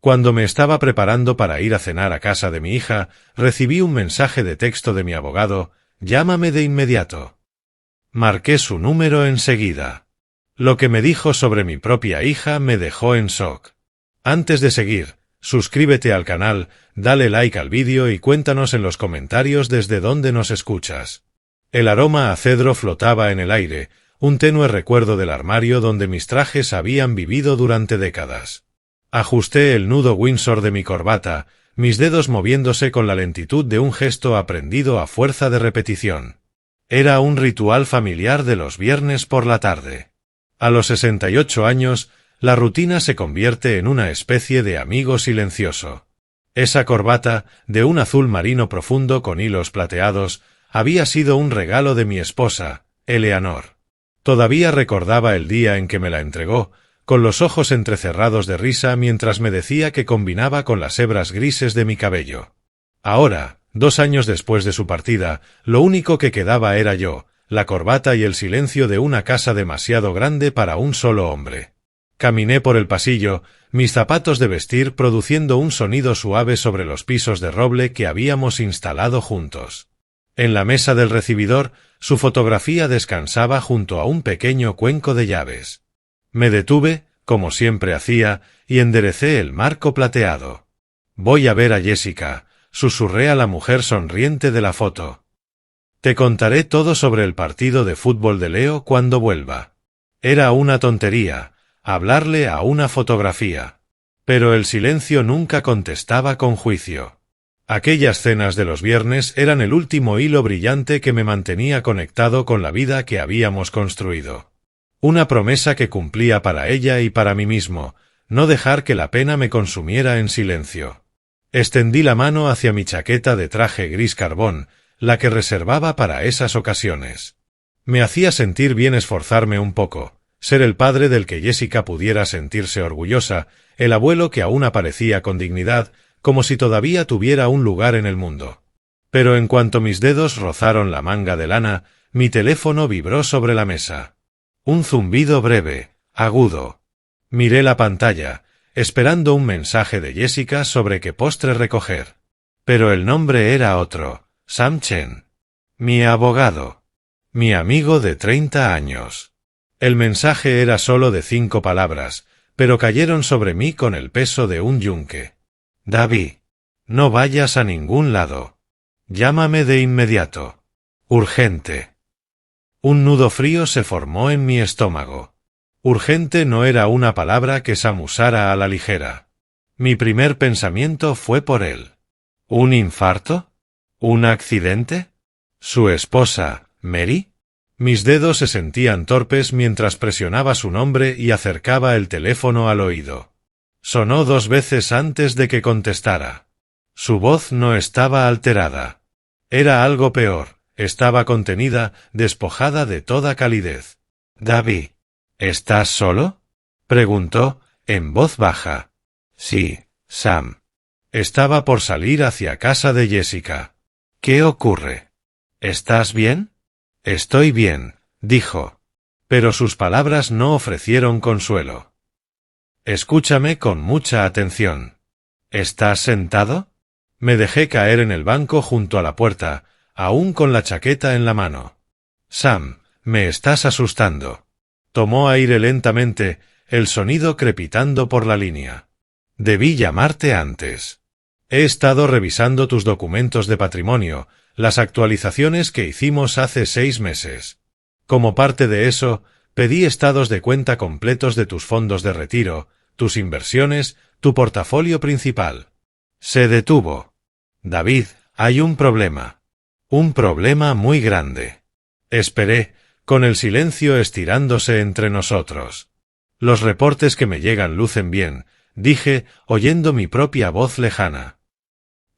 Cuando me estaba preparando para ir a cenar a casa de mi hija, recibí un mensaje de texto de mi abogado: «Llámame de inmediato». Marqué su número enseguida. Lo que me dijo sobre mi propia hija me dejó en shock. Antes de seguir, suscríbete al canal, dale like al vídeo y cuéntanos en los comentarios desde dónde nos escuchas. El aroma a cedro flotaba en el aire, un tenue recuerdo del armario donde mis trajes habían vivido durante décadas. Ajusté el nudo Windsor de mi corbata, mis dedos moviéndose con la lentitud de un gesto aprendido a fuerza de repetición. Era un ritual familiar de los viernes por la tarde. A los 68 años, la rutina se convierte en una especie de amigo silencioso. Esa corbata, de un azul marino profundo con hilos plateados, había sido un regalo de mi esposa, Eleanor. Todavía recordaba el día en que me la entregó, con los ojos entrecerrados de risa mientras me decía que combinaba con las hebras grises de mi cabello. Ahora, 2 años después de su partida, lo único que quedaba era yo, la corbata y el silencio de una casa demasiado grande para un solo hombre. Caminé por el pasillo, mis zapatos de vestir produciendo un sonido suave sobre los pisos de roble que habíamos instalado juntos. En la mesa del recibidor, su fotografía descansaba junto a un pequeño cuenco de llaves. Me detuve, como siempre hacía, y enderecé el marco plateado. «Voy a ver a Jessica», susurré a la mujer sonriente de la foto. «Te contaré todo sobre el partido de fútbol de Leo cuando vuelva». Era una tontería, hablarle a una fotografía. Pero el silencio nunca contestaba con juicio. Aquellas cenas de los viernes eran el último hilo brillante que me mantenía conectado con la vida que habíamos construido. Una promesa que cumplía para ella y para mí mismo, no dejar que la pena me consumiera en silencio. Extendí la mano hacia mi chaqueta de traje gris carbón, la que reservaba para esas ocasiones. Me hacía sentir bien esforzarme un poco, ser el padre del que Jessica pudiera sentirse orgullosa, el abuelo que aún aparecía con dignidad, como si todavía tuviera un lugar en el mundo. Pero en cuanto mis dedos rozaron la manga de lana, mi teléfono vibró sobre la mesa. Un zumbido breve, agudo. Miré la pantalla, esperando un mensaje de Jessica sobre qué postre recoger. Pero el nombre era otro: Sam Chen. Mi abogado. Mi amigo de 30 años. El mensaje era solo de 5 palabras, pero cayeron sobre mí con el peso de un yunque. «David, no vayas a ningún lado. Llámame de inmediato. Urgente». Un nudo frío se formó en mi estómago. Urgente no era una palabra que Sam usara a la ligera. Mi primer pensamiento fue por él. ¿Un infarto? ¿Un accidente? ¿Su esposa, Mary? Mis dedos se sentían torpes mientras presionaba su nombre y acercaba el teléfono al oído. Sonó 2 veces antes de que contestara. Su voz no estaba alterada. Era algo peor. Estaba contenida, despojada de toda calidez. «David, ¿estás solo?», preguntó, en voz baja. «Sí, Sam». Estaba por salir hacia casa de Jessica. «¿Qué ocurre? ¿Estás bien?». «Estoy bien», dijo. Pero sus palabras no ofrecieron consuelo. «Escúchame con mucha atención. ¿Estás sentado?». Me dejé caer en el banco junto a la puerta, aún con la chaqueta en la mano. «Sam, me estás asustando». Tomó aire lentamente, el sonido crepitando por la línea. «Debí llamarte antes. He estado revisando tus documentos de patrimonio, las actualizaciones que hicimos hace 6 meses. Como parte de eso, pedí estados de cuenta completos de tus fondos de retiro, tus inversiones, tu portafolio principal». Se detuvo. «David, hay un problema. Un problema muy grande». Esperé, con el silencio estirándose entre nosotros. «Los reportes que me llegan lucen bien», dije, oyendo mi propia voz lejana.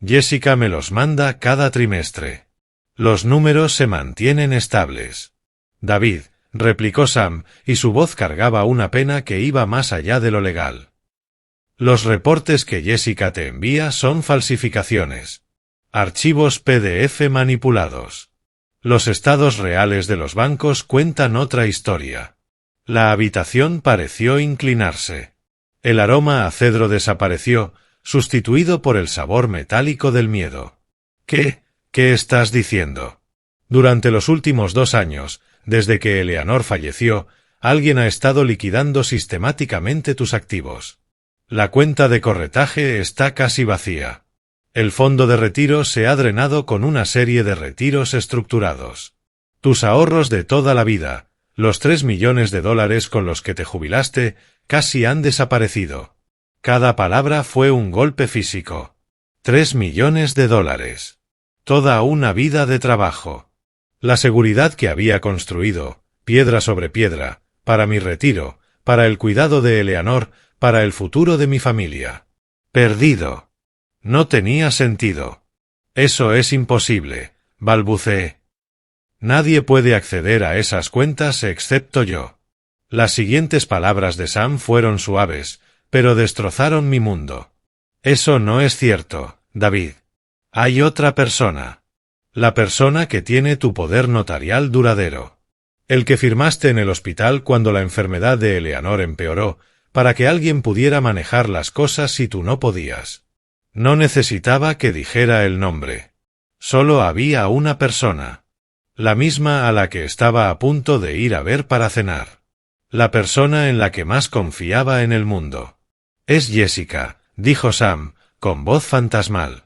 «Jessica me los manda cada trimestre. Los números se mantienen estables». «David», replicó Sam, y su voz cargaba una pena que iba más allá de lo legal. «Los reportes que Jessica te envía son falsificaciones. Archivos PDF manipulados. Los estados reales de los bancos cuentan otra historia». La habitación pareció inclinarse. El aroma a cedro desapareció, sustituido por el sabor metálico del miedo. ¿Qué estás diciendo? Durante los últimos 2 años, desde que Eleanor falleció, alguien ha estado liquidando sistemáticamente tus activos. La cuenta de corretaje está casi vacía. El fondo de retiro se ha drenado con una serie de retiros estructurados. Tus ahorros de toda la vida, los $3 millones con los que te jubilaste, casi han desaparecido. Cada palabra fue un golpe físico. $3 millones. Toda una vida de trabajo. La seguridad que había construido, piedra sobre piedra, para mi retiro, para el cuidado de Eleanor, para el futuro de mi familia. Perdido. No tenía sentido. Eso es imposible, balbuceé. Nadie puede acceder a esas cuentas excepto yo. Las siguientes palabras de Sam fueron suaves, pero destrozaron mi mundo. Eso no es cierto, David. Hay otra persona. La persona que tiene tu poder notarial duradero. El que firmaste en el hospital cuando la enfermedad de Eleanor empeoró, para que alguien pudiera manejar las cosas si tú no podías. No necesitaba que dijera el nombre. Solo había una persona. La misma a la que estaba a punto de ir a ver para cenar. La persona en la que más confiaba en el mundo. Es Jessica, dijo Sam, con voz fantasmal.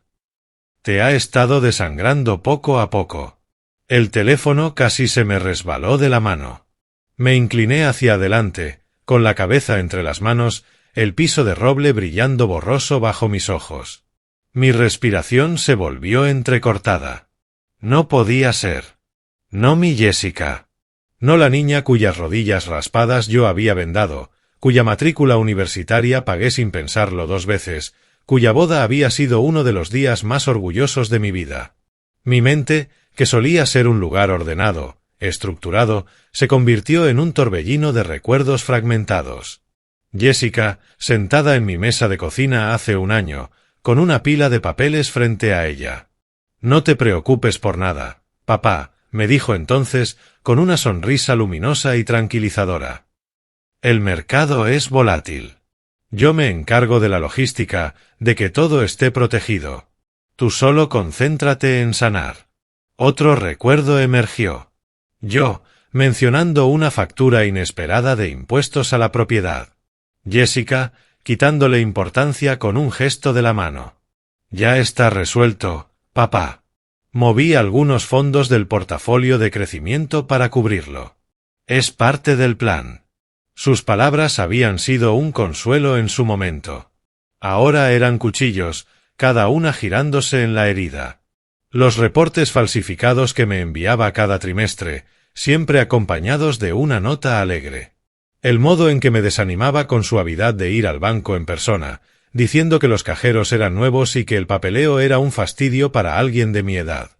Te ha estado desangrando poco a poco. El teléfono casi se me resbaló de la mano. Me incliné hacia adelante, con la cabeza entre las manos, el piso de roble brillando borroso bajo mis ojos. Mi respiración se volvió entrecortada. No podía ser. No mi Jessica. No la niña cuyas rodillas raspadas yo había vendado, cuya matrícula universitaria pagué sin pensarlo 2 veces, cuya boda había sido uno de los días más orgullosos de mi vida. Mi mente, que solía ser un lugar ordenado, estructurado, se convirtió en un torbellino de recuerdos fragmentados. Jessica, sentada en mi mesa de cocina hace 1 año, con una pila de papeles frente a ella. No te preocupes por nada, papá, me dijo entonces, con una sonrisa luminosa y tranquilizadora. El mercado es volátil. Yo me encargo de la logística, de que todo esté protegido. Tú solo concéntrate en sanar. Otro recuerdo emergió. Yo, mencionando una factura inesperada de impuestos a la propiedad. Jessica, quitándole importancia con un gesto de la mano. Ya está resuelto, papá. Moví algunos fondos del portafolio de crecimiento para cubrirlo. Es parte del plan. Sus palabras habían sido un consuelo en su momento. Ahora eran cuchillos, cada una girándose en la herida. Los reportes falsificados que me enviaba cada trimestre, siempre acompañados de una nota alegre. El modo en que me desanimaba con suavidad de ir al banco en persona, diciendo que los cajeros eran nuevos y que el papeleo era un fastidio para alguien de mi edad.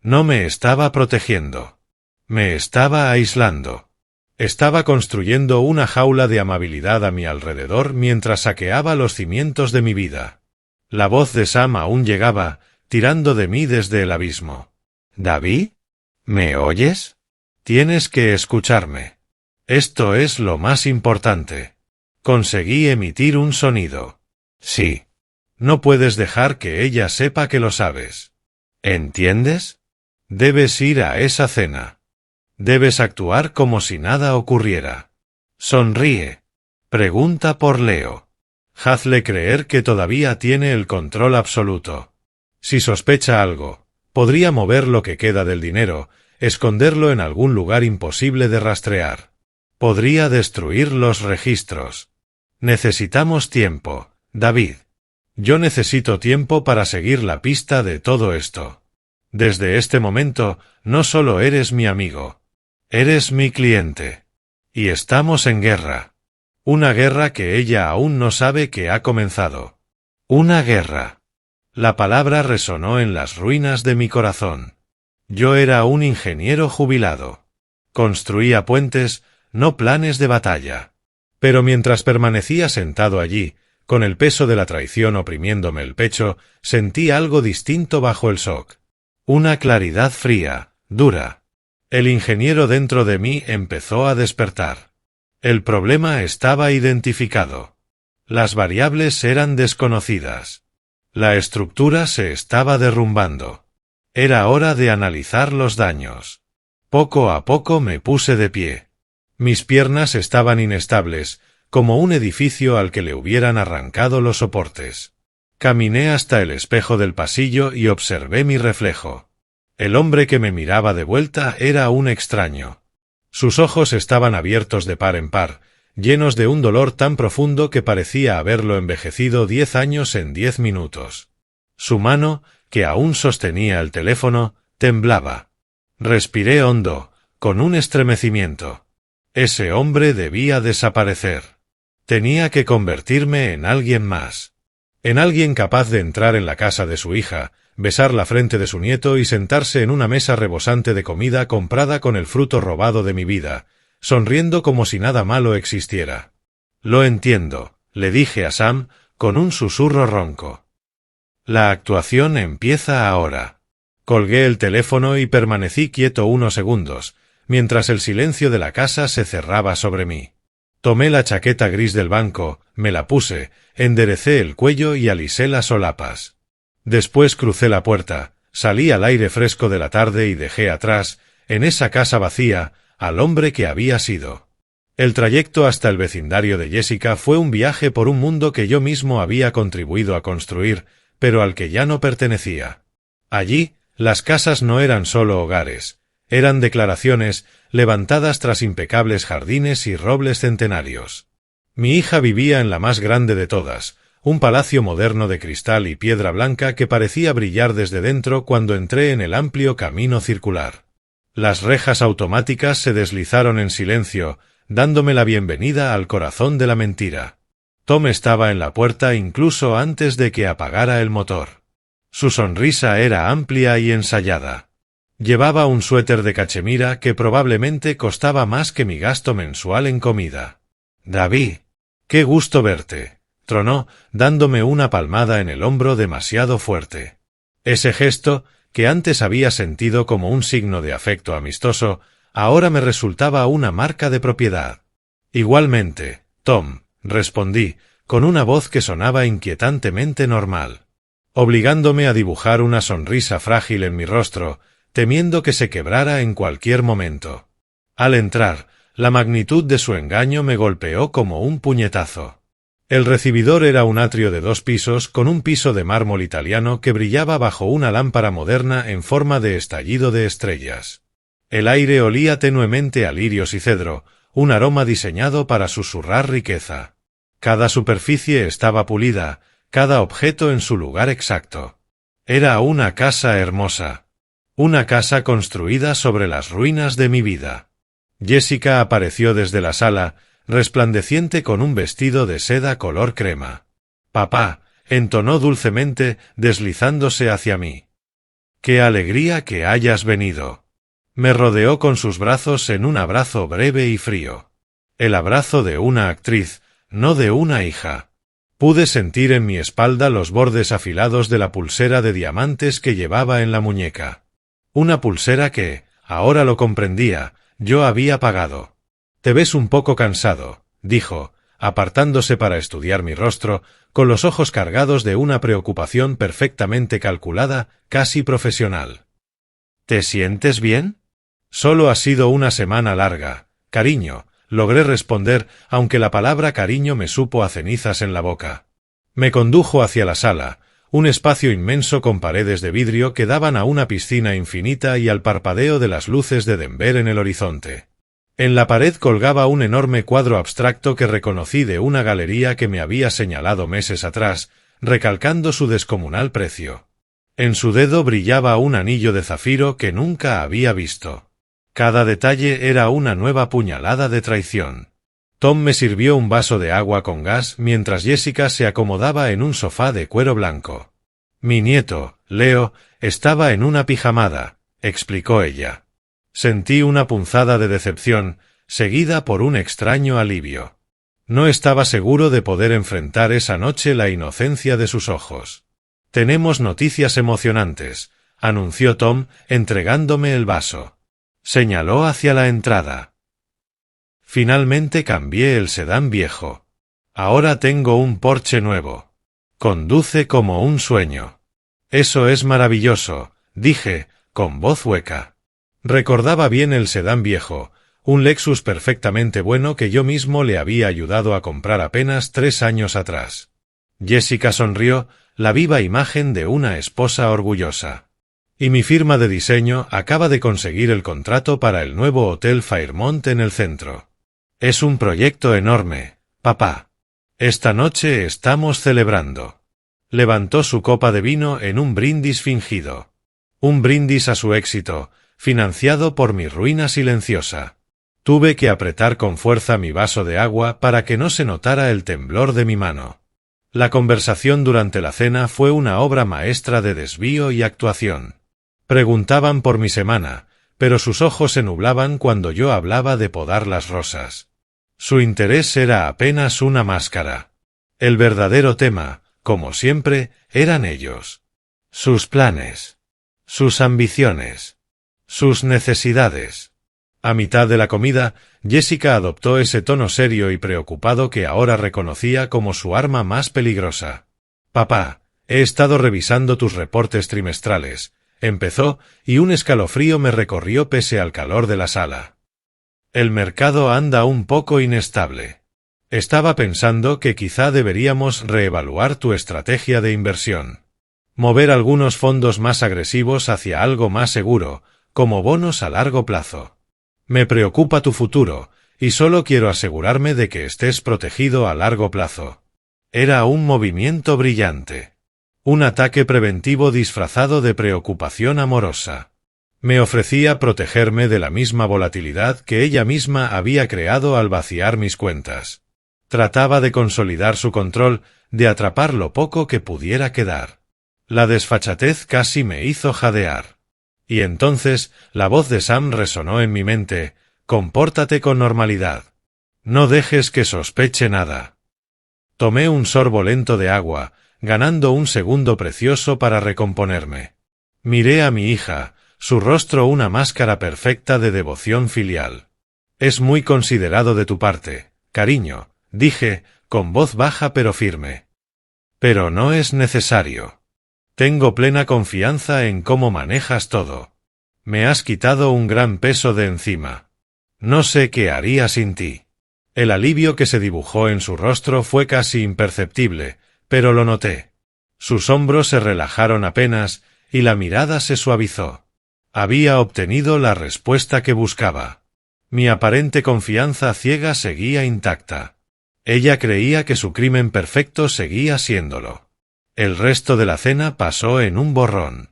No me estaba protegiendo. Me estaba aislando. Estaba construyendo una jaula de amabilidad a mi alrededor mientras saqueaba los cimientos de mi vida. La voz de Sam aún llegaba, tirando de mí desde el abismo. «¿David? ¿Me oyes? Tienes que escucharme. Esto es lo más importante». Conseguí emitir un sonido. «Sí. No puedes dejar que ella sepa que lo sabes. ¿Entiendes? Debes ir a esa cena. Debes actuar como si nada ocurriera. Sonríe. Pregunta por Leo. Hazle creer que todavía tiene el control absoluto. Si sospecha algo, podría mover lo que queda del dinero, esconderlo en algún lugar imposible de rastrear. Podría destruir los registros. Necesitamos tiempo, David. Yo necesito tiempo para seguir la pista de todo esto. Desde este momento, no solo eres mi amigo. Eres mi cliente. Y estamos en guerra. Una guerra que ella aún no sabe que ha comenzado. Una guerra. La palabra resonó en las ruinas de mi corazón. Yo era un ingeniero jubilado. Construía puentes, no planes de batalla. Pero mientras permanecía sentado allí, con el peso de la traición oprimiéndome el pecho, sentí algo distinto bajo el shock. Una claridad fría, dura. El ingeniero dentro de mí empezó a despertar. El problema estaba identificado. Las variables eran desconocidas. La estructura se estaba derrumbando. Era hora de analizar los daños. Poco a poco me puse de pie. Mis piernas estaban inestables, como un edificio al que le hubieran arrancado los soportes. Caminé hasta el espejo del pasillo y observé mi reflejo. El hombre que me miraba de vuelta era un extraño. Sus ojos estaban abiertos de par en par, llenos de un dolor tan profundo que parecía haberlo envejecido 10 años en 10 minutos. Su mano, que aún sostenía el teléfono, temblaba. Respiré hondo, con un estremecimiento. Ese hombre debía desaparecer. Tenía que convertirme en alguien más. En alguien capaz de entrar en la casa de su hija, besar la frente de su nieto y sentarse en una mesa rebosante de comida comprada con el fruto robado de mi vida, sonriendo como si nada malo existiera. Lo entiendo, le dije a Sam, con un susurro ronco. La actuación empieza ahora. Colgué el teléfono y permanecí quieto unos segundos, mientras el silencio de la casa se cerraba sobre mí. Tomé la chaqueta gris del banco, me la puse, enderecé el cuello y alisé las solapas. Después crucé la puerta, salí al aire fresco de la tarde y dejé atrás, en esa casa vacía, al hombre que había sido. El trayecto hasta el vecindario de Jessica fue un viaje por un mundo que yo mismo había contribuido a construir, pero al que ya no pertenecía. Allí, las casas no eran solo hogares, eran declaraciones levantadas tras impecables jardines y robles centenarios. Mi hija vivía en la más grande de todas, un palacio moderno de cristal y piedra blanca que parecía brillar desde dentro cuando entré en el amplio camino circular. Las rejas automáticas se deslizaron en silencio, dándome la bienvenida al corazón de la mentira. Tom estaba en la puerta incluso antes de que apagara el motor. Su sonrisa era amplia y ensayada. Llevaba un suéter de cachemira que probablemente costaba más que mi gasto mensual en comida. «David, qué gusto verte», tronó, dándome una palmada en el hombro demasiado fuerte. Ese gesto, que antes había sentido como un signo de afecto amistoso, ahora me resultaba una marca de propiedad. «Igualmente, Tom», respondí, con una voz que sonaba inquietantemente normal, obligándome a dibujar una sonrisa frágil en mi rostro, temiendo que se quebrara en cualquier momento. Al entrar, la magnitud de su engaño me golpeó como un puñetazo. El recibidor era un atrio de 2 pisos con un piso de mármol italiano que brillaba bajo una lámpara moderna en forma de estallido de estrellas. El aire olía tenuemente a lirios y cedro, un aroma diseñado para susurrar riqueza. Cada superficie estaba pulida, cada objeto en su lugar exacto. Era una casa hermosa. Una casa construida sobre las ruinas de mi vida. Jessica apareció desde la sala, resplandeciente con un vestido de seda color crema. «Papá», entonó dulcemente, deslizándose hacia mí. «¡Qué alegría que hayas venido!». Me rodeó con sus brazos en un abrazo breve y frío. El abrazo de una actriz, no de una hija. Pude sentir en mi espalda los bordes afilados de la pulsera de diamantes que llevaba en la muñeca. Una pulsera que, ahora lo comprendía, yo había pagado. «Te ves un poco cansado», dijo, apartándose para estudiar mi rostro, con los ojos cargados de una preocupación perfectamente calculada, casi profesional. «¿Te sientes bien?» «Solo ha sido una semana larga, cariño», logré responder, aunque la palabra cariño me supo a cenizas en la boca. Me condujo hacia la sala, un espacio inmenso con paredes de vidrio que daban a una piscina infinita y al parpadeo de las luces de Denver en el horizonte. En la pared colgaba un enorme cuadro abstracto que reconocí de una galería que me había señalado meses atrás, recalcando su descomunal precio. En su dedo brillaba un anillo de zafiro que nunca había visto. Cada detalle era una nueva puñalada de traición. Tom me sirvió un vaso de agua con gas mientras Jessica se acomodaba en un sofá de cuero blanco. «Mi nieto, Leo, estaba en una pijamada», explicó ella. Sentí una punzada de decepción, seguida por un extraño alivio. No estaba seguro de poder enfrentar esa noche la inocencia de sus ojos. «Tenemos noticias emocionantes», anunció Tom, entregándome el vaso. Señaló hacia la entrada. Finalmente cambié el sedán viejo. Ahora tengo un Porsche nuevo. Conduce como un sueño. Eso es maravilloso, dije, con voz hueca. Recordaba bien el sedán viejo, un Lexus perfectamente bueno que yo mismo le había ayudado a comprar apenas 3 años atrás. Jessica sonrió, la viva imagen de una esposa orgullosa. Y mi firma de diseño acaba de conseguir el contrato para el nuevo Hotel Fairmont en el centro. Es un proyecto enorme, papá. Esta noche estamos celebrando. Levantó su copa de vino en un brindis fingido. Un brindis a su éxito, financiado por mi ruina silenciosa. Tuve que apretar con fuerza mi vaso de agua para que no se notara el temblor de mi mano. La conversación durante la cena fue una obra maestra de desvío y actuación. Preguntaban por mi semana, pero sus ojos se nublaban cuando yo hablaba de podar las rosas. Su interés era apenas una máscara. El verdadero tema, como siempre, eran ellos. Sus planes. Sus ambiciones. Sus necesidades. A mitad de la comida, Jessica adoptó ese tono serio y preocupado que ahora reconocía como su arma más peligrosa. Papá, he estado revisando tus reportes trimestrales, empezó, y un escalofrío me recorrió pese al calor de la sala. El mercado anda un poco inestable. Estaba pensando que quizá deberíamos reevaluar tu estrategia de inversión. Mover algunos fondos más agresivos hacia algo más seguro, como bonos a largo plazo. Me preocupa tu futuro, y solo quiero asegurarme de que estés protegido a largo plazo. Era un movimiento brillante. Un ataque preventivo disfrazado de preocupación amorosa. Me ofrecía protegerme de la misma volatilidad que ella misma había creado al vaciar mis cuentas. Trataba de consolidar su control, de atrapar lo poco que pudiera quedar. La desfachatez casi me hizo jadear. Y entonces la voz de Sam resonó en mi mente: compórtate con normalidad. No dejes que sospeche nada. Tomé un sorbo lento de agua, ganando un segundo precioso para recomponerme. Miré a mi hija, su rostro una máscara perfecta de devoción filial. Es muy considerado de tu parte, cariño, dije, con voz baja pero firme. Pero no es necesario. Tengo plena confianza en cómo manejas todo. Me has quitado un gran peso de encima. No sé qué haría sin ti. El alivio que se dibujó en su rostro fue casi imperceptible, pero lo noté. Sus hombros se relajaron apenas, y la mirada se suavizó. Había obtenido la respuesta que buscaba. Mi aparente confianza ciega seguía intacta. Ella creía que su crimen perfecto seguía siéndolo. El resto de la cena pasó en un borrón.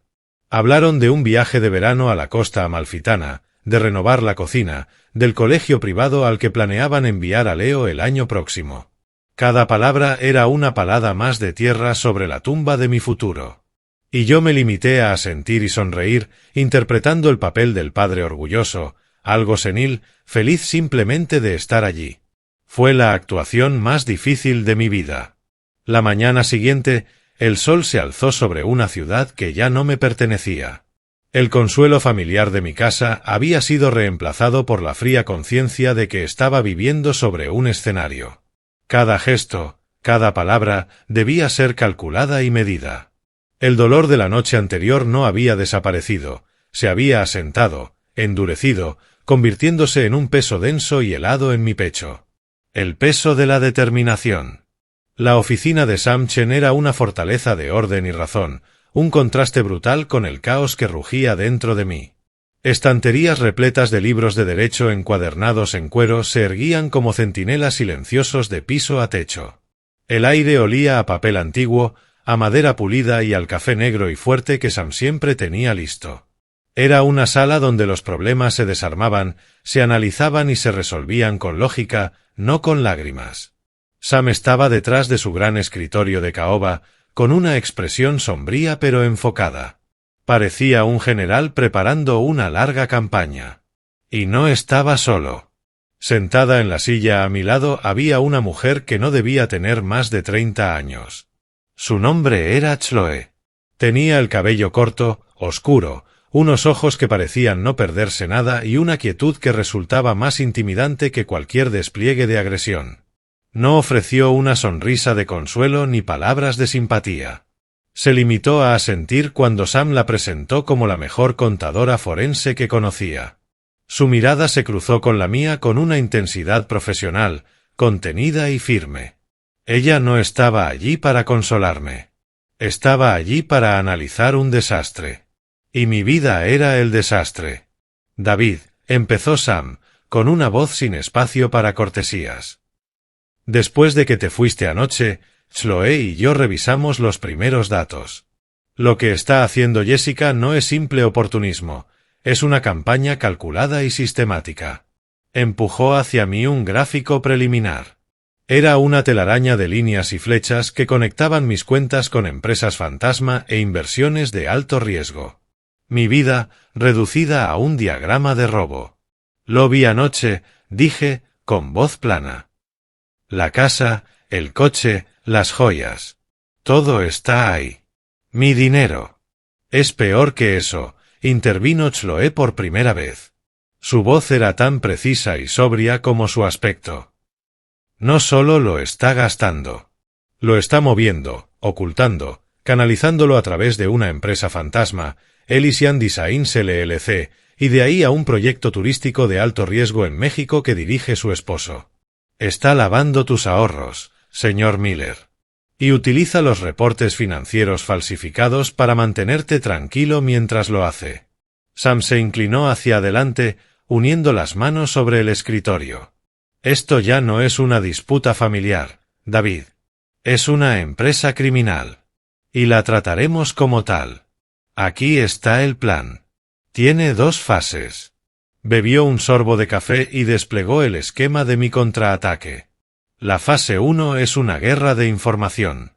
Hablaron de un viaje de verano a la costa amalfitana, de renovar la cocina, del colegio privado al que planeaban enviar a Leo el año próximo. Cada palabra era una palada más de tierra sobre la tumba de mi futuro. Y yo me limité a asentir y sonreír, interpretando el papel del padre orgulloso, algo senil, feliz simplemente de estar allí. Fue la actuación más difícil de mi vida. La mañana siguiente, el sol se alzó sobre una ciudad que ya no me pertenecía. El consuelo familiar de mi casa había sido reemplazado por la fría conciencia de que estaba viviendo sobre un escenario. Cada gesto, cada palabra, debía ser calculada y medida. El dolor de la noche anterior no había desaparecido, se había asentado, endurecido, convirtiéndose en un peso denso y helado en mi pecho. El peso de la determinación. La oficina de Sam Chen era una fortaleza de orden y razón, un contraste brutal con el caos que rugía dentro de mí. Estanterías repletas de libros de derecho encuadernados en cuero se erguían como centinelas silenciosos de piso a techo. El aire olía a papel antiguo, a madera pulida y al café negro y fuerte que Sam siempre tenía listo. Era una sala donde los problemas se desarmaban, se analizaban y se resolvían con lógica, no con lágrimas. Sam estaba detrás de su gran escritorio de caoba, con una expresión sombría pero enfocada. Parecía un general preparando una larga campaña. Y no estaba solo. Sentada en la silla a mi lado había una mujer que no debía tener más de 30 años. Su nombre era Chloe. Tenía el cabello corto, oscuro, unos ojos que parecían no perderse nada y una quietud que resultaba más intimidante que cualquier despliegue de agresión. No ofreció una sonrisa de consuelo ni palabras de simpatía. Se limitó a asentir cuando Sam la presentó como la mejor contadora forense que conocía. Su mirada se cruzó con la mía con una intensidad profesional, contenida y firme. Ella no estaba allí para consolarme. Estaba allí para analizar un desastre. Y mi vida era el desastre. David, empezó Sam, con una voz sin espacio para cortesías. Después de que te fuiste anoche, Chloe y yo revisamos los primeros datos. Lo que está haciendo Jessica no es simple oportunismo, es una campaña calculada y sistemática. Empujó hacia mí un gráfico preliminar. Era una telaraña de líneas y flechas que conectaban mis cuentas con empresas fantasma e inversiones de alto riesgo. Mi vida, reducida a un diagrama de robo. Lo vi anoche, dije, con voz plana. La casa, el coche, las joyas. Todo está ahí. Mi dinero. Es peor que eso, intervino Chloe por primera vez. Su voz era tan precisa y sobria como su aspecto. No solo lo está gastando. Lo está moviendo, ocultando, canalizándolo a través de una empresa fantasma, Elysian Designs LLC, y de ahí a un proyecto turístico de alto riesgo en México que dirige su esposo. Está lavando tus ahorros, señor Miller. Y utiliza los reportes financieros falsificados para mantenerte tranquilo mientras lo hace. Sam se inclinó hacia adelante, uniendo las manos sobre el escritorio. Esto ya no es una disputa familiar, David. Es una empresa criminal. Y la trataremos como tal. Aquí está el plan. Tiene 2 fases. Bebió un sorbo de café y desplegó el esquema de mi contraataque. La fase 1 es una guerra de información.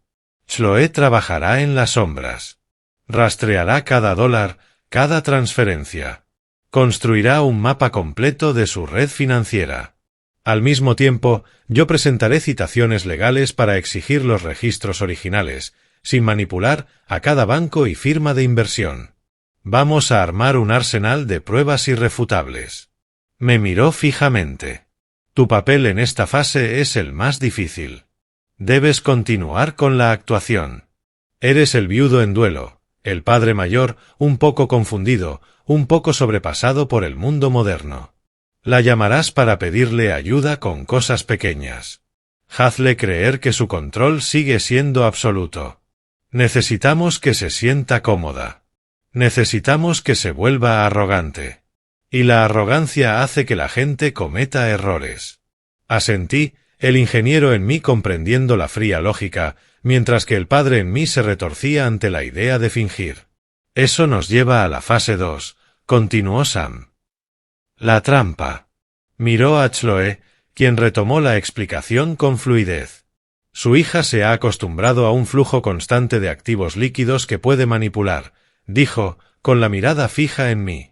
Chloe trabajará en las sombras. Rastreará cada dólar, cada transferencia. Construirá un mapa completo de su red financiera. Al mismo tiempo, yo presentaré citaciones legales para exigir los registros originales, sin manipular a cada banco y firma de inversión. Vamos a armar un arsenal de pruebas irrefutables. Me miró fijamente. Tu papel en esta fase es el más difícil. Debes continuar con la actuación. Eres el viudo en duelo, el padre mayor, un poco confundido, un poco sobrepasado por el mundo moderno. La llamarás para pedirle ayuda con cosas pequeñas. Hazle creer que su control sigue siendo absoluto. Necesitamos que se sienta cómoda. Necesitamos que se vuelva arrogante. Y la arrogancia hace que la gente cometa errores. Asentí, el ingeniero en mí comprendiendo la fría lógica, mientras que el padre en mí se retorcía ante la idea de fingir. Eso nos lleva a la fase 2, continuó Sam. La trampa. Miró a Chloe, quien retomó la explicación con fluidez. Su hija se ha acostumbrado a un flujo constante de activos líquidos que puede manipular, dijo, con la mirada fija en mí.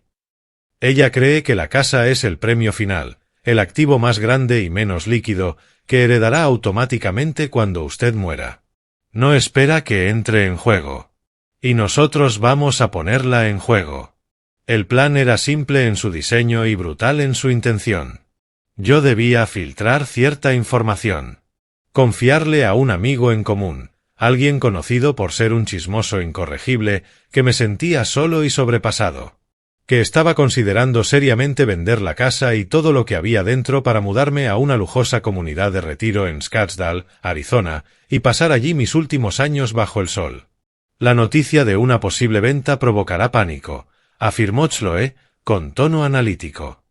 Ella cree que la casa es el premio final, el activo más grande y menos líquido, que heredará automáticamente cuando usted muera. No espera que entre en juego. Y nosotros vamos a ponerla en juego. El plan era simple en su diseño y brutal en su intención. Yo debía filtrar cierta información. Confiarle a un amigo en común, alguien conocido por ser un chismoso incorregible, que me sentía solo y sobrepasado. Que estaba considerando seriamente vender la casa y todo lo que había dentro para mudarme a una lujosa comunidad de retiro en Scottsdale, Arizona, y pasar allí mis últimos años bajo el sol. La noticia de una posible venta provocará pánico, afirmó Chloe, con tono analítico.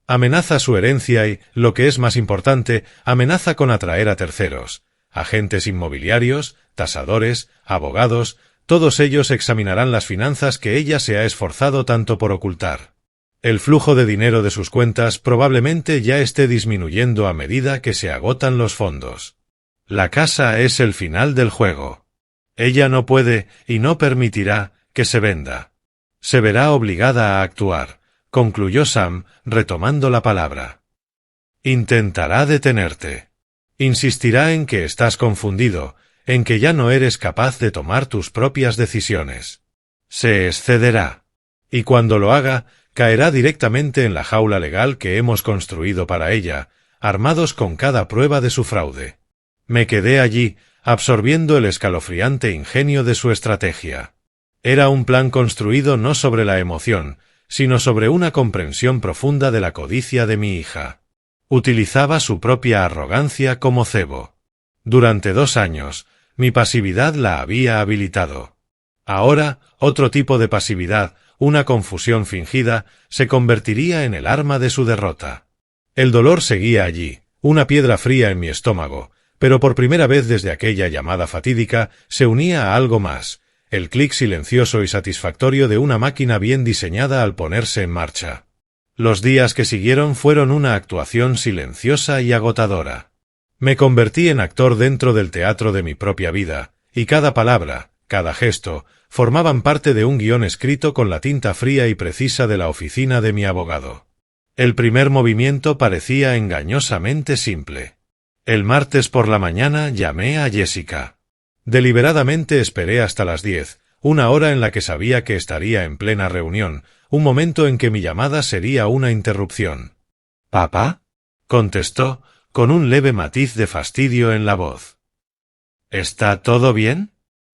Amenaza su herencia y, lo que es más importante, amenaza con atraer a terceros, agentes inmobiliarios, tasadores, abogados, todos ellos examinarán las finanzas que ella se ha esforzado tanto por ocultar. El flujo de dinero de sus cuentas probablemente ya esté disminuyendo a medida que se agotan los fondos. La casa es el final del juego. Ella no puede y no permitirá que se venda. Se verá obligada a actuar, concluyó Sam, retomando la palabra. Intentará detenerte. Insistirá en que estás confundido, en que ya no eres capaz de tomar tus propias decisiones. Se excederá. Y cuando lo haga, caerá directamente en la jaula legal que hemos construido para ella, armados con cada prueba de su fraude. Me quedé allí, absorbiendo el escalofriante ingenio de su estrategia. Era un plan construido no sobre la emoción, sino sobre una comprensión profunda de la codicia de mi hija. Utilizaba su propia arrogancia como cebo. Durante 2 años, mi pasividad la había habilitado. Ahora, otro tipo de pasividad, una confusión fingida, se convertiría en el arma de su derrota. El dolor seguía allí, una piedra fría en mi estómago, pero por primera vez desde aquella llamada fatídica se unía a algo más, el clic silencioso y satisfactorio de una máquina bien diseñada al ponerse en marcha. Los días que siguieron fueron una actuación silenciosa y agotadora. Me convertí en actor dentro del teatro de mi propia vida, y cada palabra, cada gesto, formaban parte de un guión escrito con la tinta fría y precisa de la oficina de mi abogado. El primer movimiento parecía engañosamente simple. El martes por la mañana llamé a Jessica. Deliberadamente esperé hasta las 10, una hora en la que sabía que estaría en plena reunión, un momento en que mi llamada sería una interrupción. —¿Papá? —contestó, con un leve matiz de fastidio en la voz. —¿Está todo bien?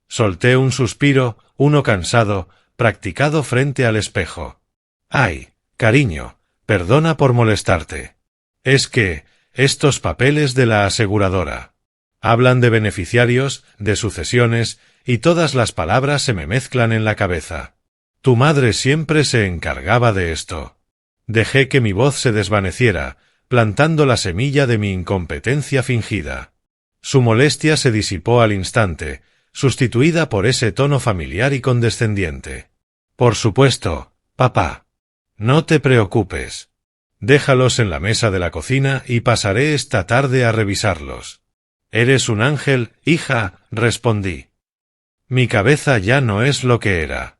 Solté un suspiro, uno cansado, practicado frente al espejo. —Ay, cariño, perdona por molestarte. Es que, estos papeles de la aseguradora. Hablan de beneficiarios, de sucesiones, y todas las palabras se me mezclan en la cabeza. Tu madre siempre se encargaba de esto. Dejé que mi voz se desvaneciera, plantando la semilla de mi incompetencia fingida. Su molestia se disipó al instante, sustituida por ese tono familiar y condescendiente. Por supuesto, papá. No te preocupes. Déjalos en la mesa de la cocina y pasaré esta tarde a revisarlos. Eres un ángel, hija, respondí. Mi cabeza ya no es lo que era.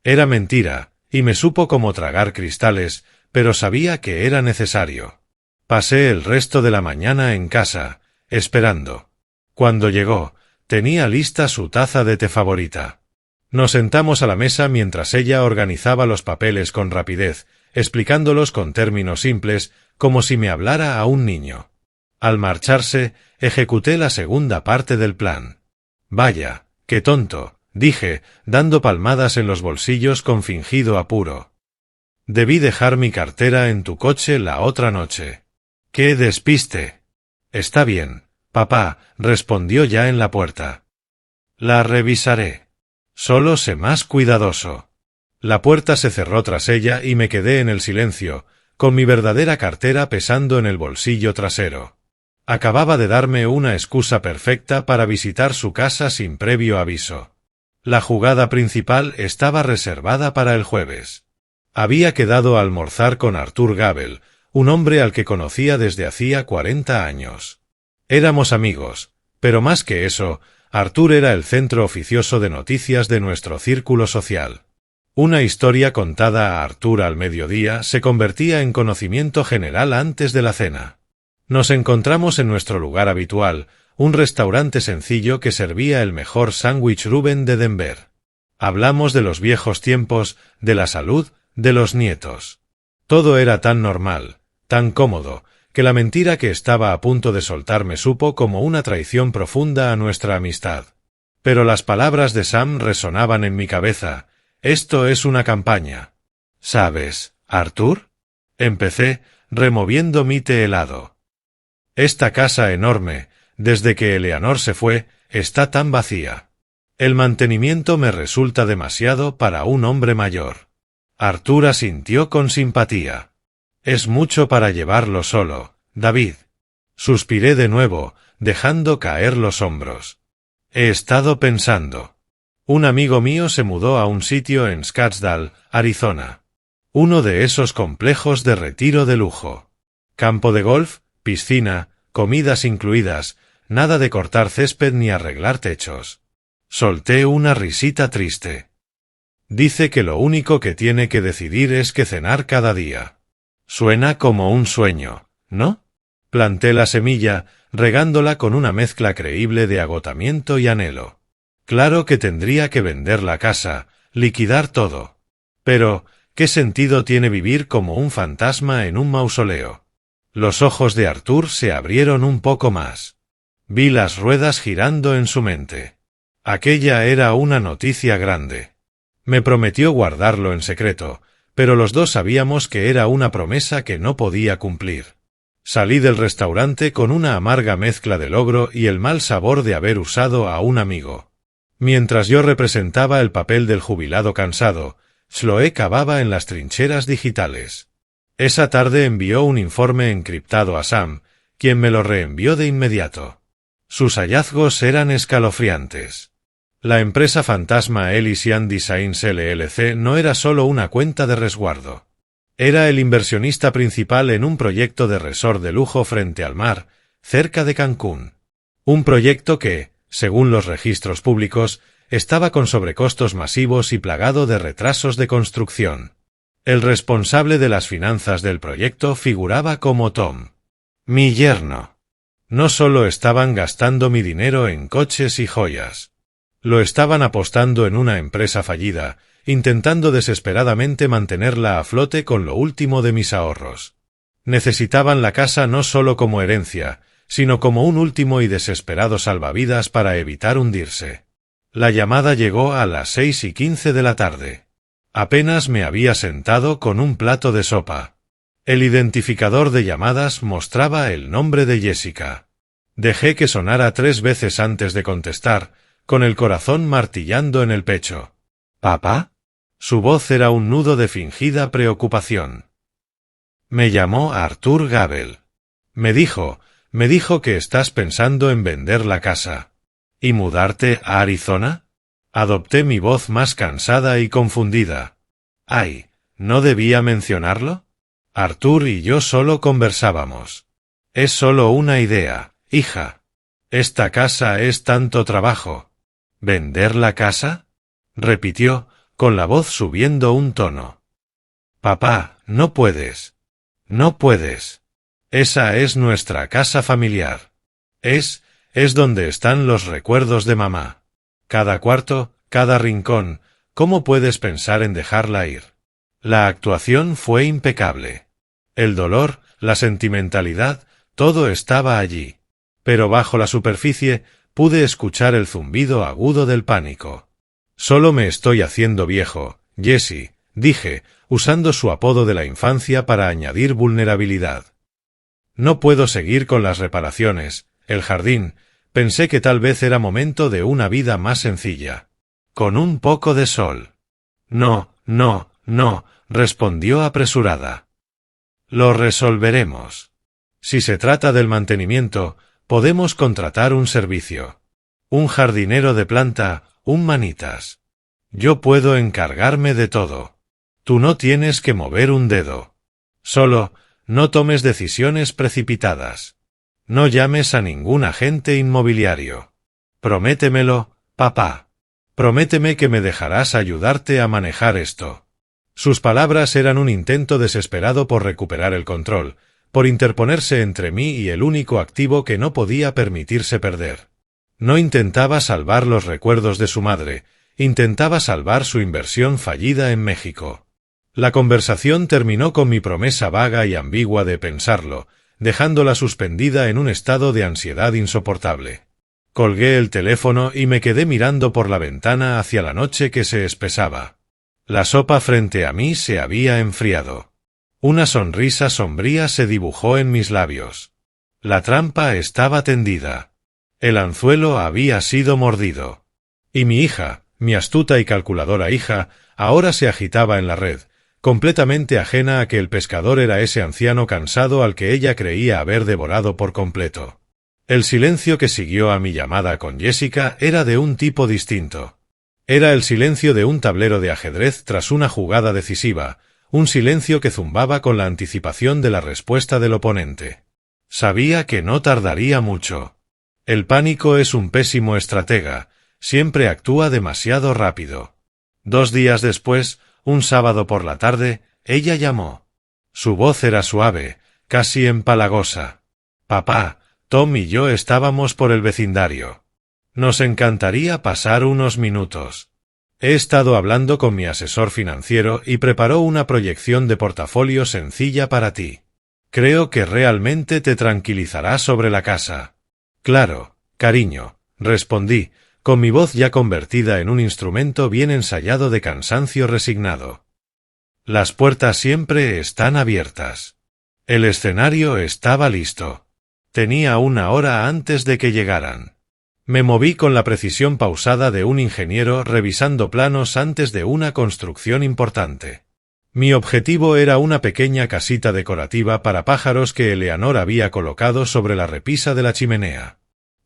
Era mentira, y me supo como tragar cristales, pero sabía que era necesario. Pasé el resto de la mañana en casa, esperando. Cuando llegó, tenía lista su taza de té favorita. Nos sentamos a la mesa mientras ella organizaba los papeles con rapidez, explicándolos con términos simples, como si me hablara a un niño. Al marcharse, ejecuté la segunda parte del plan. Vaya, qué tonto, dije, dando palmadas en los bolsillos con fingido apuro. Debí dejar mi cartera en tu coche la otra noche. ¡Qué despiste! Está bien, papá, respondió ya en la puerta. La revisaré. Solo sé más cuidadoso. La puerta se cerró tras ella y me quedé en el silencio, con mi verdadera cartera pesando en el bolsillo trasero. Acababa de darme una excusa perfecta para visitar su casa sin previo aviso. La jugada principal estaba reservada para el jueves. Había quedado a almorzar con Arthur Gabel, un hombre al que conocía desde hacía 40 años. Éramos amigos, pero más que eso, Arthur era el centro oficioso de noticias de nuestro círculo social. Una historia contada a Arthur al mediodía se convertía en conocimiento general antes de la cena. Nos encontramos en nuestro lugar habitual, un restaurante sencillo que servía el mejor sándwich Reuben de Denver. Hablamos de los viejos tiempos, de la salud, de los nietos. Todo era tan normal, tan cómodo, que la mentira que estaba a punto de soltar me supo como una traición profunda a nuestra amistad. Pero las palabras de Sam resonaban en mi cabeza. Esto es una campaña. ¿Sabes, Arthur? Empecé, removiendo mi té helado. Esta casa enorme, desde que Eleanor se fue, está tan vacía. El mantenimiento me resulta demasiado para un hombre mayor. Arthur asintió con simpatía. Es mucho para llevarlo solo, David. Suspiré de nuevo, dejando caer los hombros. He estado pensando. Un amigo mío se mudó a un sitio en Scottsdale, Arizona. Uno de esos complejos de retiro de lujo. Campo de golf, piscina, comidas incluidas, nada de cortar césped ni arreglar techos. Solté una risita triste. Dice que lo único que tiene que decidir es qué cenar cada día. Suena como un sueño, ¿no? Planté la semilla, regándola con una mezcla creíble de agotamiento y anhelo. Claro que tendría que vender la casa, liquidar todo. Pero, ¿qué sentido tiene vivir como un fantasma en un mausoleo? Los ojos de Arthur se abrieron un poco más. Vi las ruedas girando en su mente. Aquella era una noticia grande. Me prometió guardarlo en secreto, pero los dos sabíamos que era una promesa que no podía cumplir. Salí del restaurante con una amarga mezcla de logro y el mal sabor de haber usado a un amigo. Mientras yo representaba el papel del jubilado cansado, Sloe cavaba en las trincheras digitales. Esa tarde envió un informe encriptado a Sam, quien me lo reenvió de inmediato. Sus hallazgos eran escalofriantes. La empresa fantasma Elysian Designs LLC no era solo una cuenta de resguardo. Era el inversionista principal en un proyecto de resort de lujo frente al mar, cerca de Cancún. Un proyecto que, según los registros públicos, estaba con sobrecostos masivos y plagado de retrasos de construcción. El responsable de las finanzas del proyecto figuraba como Tom, mi yerno. No solo estaban gastando mi dinero en coches y joyas. Lo estaban apostando en una empresa fallida, intentando desesperadamente mantenerla a flote con lo último de mis ahorros. Necesitaban la casa no solo como herencia, sino como un último y desesperado salvavidas para evitar hundirse. La llamada llegó a las 6:15 de la tarde. Apenas me había sentado con un plato de sopa. El identificador de llamadas mostraba el nombre de Jessica. Dejé que sonara 3 veces antes de contestar, con el corazón martillando en el pecho. ¿Papá? Su voz era un nudo de fingida preocupación. Me llamó Arthur Gabel. Me dijo que estás pensando en vender la casa. ¿Y mudarte a Arizona? Adopté mi voz más cansada y confundida. Ay, ¿no debía mencionarlo? Arthur y yo solo conversábamos. Es solo una idea, hija. Esta casa es tanto trabajo. ¿Vender la casa? Repitió, con la voz subiendo un tono. Papá, no puedes. No puedes. Esa es nuestra casa familiar. Es donde están los recuerdos de mamá. Cada cuarto, cada rincón, ¿cómo puedes pensar en dejarla ir? La actuación fue impecable. El dolor, la sentimentalidad, todo estaba allí. Pero bajo la superficie pude escuchar el zumbido agudo del pánico. Solo me estoy haciendo viejo, Jessie, dije, usando su apodo de la infancia para añadir vulnerabilidad. No puedo seguir con las reparaciones, el jardín. Pensé que tal vez era momento de una vida más sencilla. Con un poco de sol. No, respondió apresurada. Lo resolveremos. Si se trata del mantenimiento, podemos contratar un servicio. Un jardinero de planta, un manitas. Yo puedo encargarme de todo. Tú no tienes que mover un dedo. Solo, no tomes decisiones precipitadas. No llames a ningún agente inmobiliario. Prométemelo, papá. Prométeme que me dejarás ayudarte a manejar esto. Sus palabras eran un intento desesperado por recuperar el control, por interponerse entre mí y el único activo que no podía permitirse perder. No intentaba salvar los recuerdos de su madre, intentaba salvar su inversión fallida en México. La conversación terminó con mi promesa vaga y ambigua de pensarlo, dejándola suspendida en un estado de ansiedad insoportable. Colgué el teléfono y me quedé mirando por la ventana hacia la noche que se espesaba. La sopa frente a mí se había enfriado. Una sonrisa sombría se dibujó en mis labios. La trampa estaba tendida. El anzuelo había sido mordido. Y mi hija, mi astuta y calculadora hija, ahora se agitaba en la red, completamente ajena a que el pescador era ese anciano cansado al que ella creía haber devorado por completo. El silencio que siguió a mi llamada con Jessica era de un tipo distinto. Era el silencio de un tablero de ajedrez tras una jugada decisiva, un silencio que zumbaba con la anticipación de la respuesta del oponente. Sabía que no tardaría mucho. El pánico es un pésimo estratega, siempre actúa demasiado rápido. 2 días después, un sábado por la tarde, ella llamó. Su voz era suave, casi empalagosa. Papá, Tom y yo estábamos por el vecindario. Nos encantaría pasar unos minutos. He estado hablando con mi asesor financiero y preparó una proyección de portafolio sencilla para ti. Creo que realmente te tranquilizará sobre la casa. Claro, cariño, respondí, con mi voz ya convertida en un instrumento bien ensayado de cansancio resignado. Las puertas siempre están abiertas. El escenario estaba listo. Tenía 1 hora antes de que llegaran. Me moví con la precisión pausada de un ingeniero revisando planos antes de una construcción importante. Mi objetivo era una pequeña casita decorativa para pájaros que Eleanor había colocado sobre la repisa de la chimenea.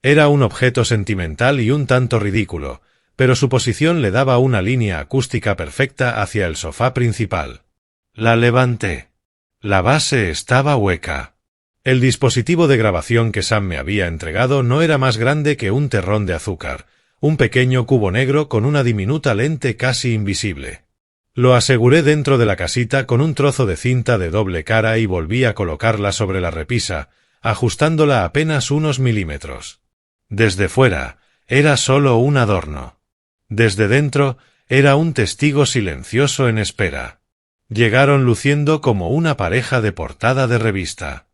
Era un objeto sentimental y un tanto ridículo, pero su posición le daba una línea acústica perfecta hacia el sofá principal. La levanté. La base estaba hueca. El dispositivo de grabación que Sam me había entregado no era más grande que un terrón de azúcar, un pequeño cubo negro con una diminuta lente casi invisible. Lo aseguré dentro de la casita con un trozo de cinta de doble cara y volví a colocarla sobre la repisa, ajustándola apenas unos milímetros. Desde fuera, era solo un adorno. Desde dentro, era un testigo silencioso en espera. Llegaron luciendo como una pareja de portada de revista.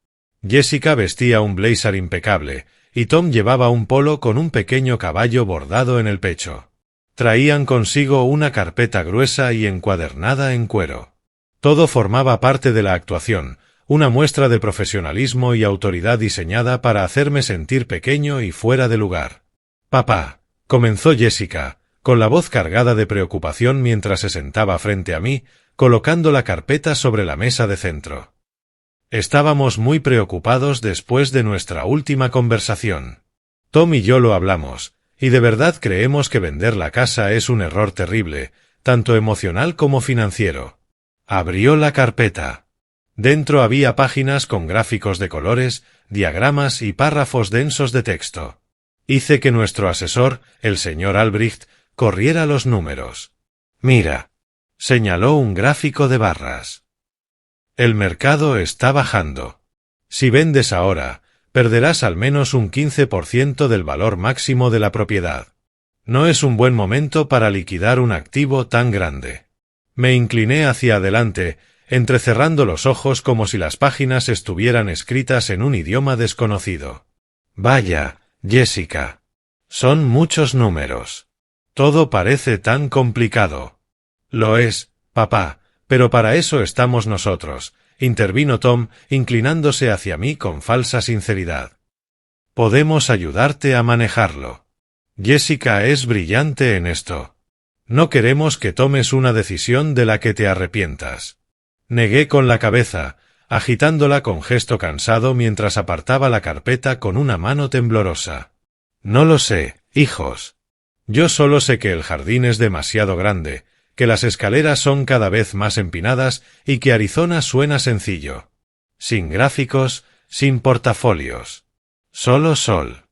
Jessica vestía un blazer impecable, y Tom llevaba un polo con un pequeño caballo bordado en el pecho. Traían consigo una carpeta gruesa y encuadernada en cuero. Todo formaba parte de la actuación, una muestra de profesionalismo y autoridad diseñada para hacerme sentir pequeño y fuera de lugar. «Papá», comenzó Jessica, con la voz cargada de preocupación mientras se sentaba frente a mí, colocando la carpeta sobre la mesa de centro. Estábamos muy preocupados después de nuestra última conversación. Tom y yo lo hablamos, y de verdad creemos que vender la casa es un error terrible, tanto emocional como financiero. Abrió la carpeta. Dentro había páginas con gráficos de colores, diagramas y párrafos densos de texto. Hice que nuestro asesor, el señor Albrecht, corriera los números. «Mira», señaló un gráfico de barras. «El mercado está bajando. Si vendes ahora, perderás al menos un 15% del valor máximo de la propiedad. No es un buen momento para liquidar un activo tan grande». Me incliné hacia adelante, entrecerrando los ojos como si las páginas estuvieran escritas en un idioma desconocido. «Vaya, Jessica. Son muchos números. Todo parece tan complicado». «Lo es, papá, pero para eso estamos nosotros», intervino Tom, inclinándose hacia mí con falsa sinceridad. «Podemos ayudarte a manejarlo. Jessica es brillante en esto. No queremos que tomes una decisión de la que te arrepientas». Negué con la cabeza, agitándola con gesto cansado mientras apartaba la carpeta con una mano temblorosa. «No lo sé, hijos. Yo solo sé que el jardín es demasiado grande, que las escaleras son cada vez más empinadas y que Arizona suena sencillo. Sin gráficos, sin portafolios. Solo sol».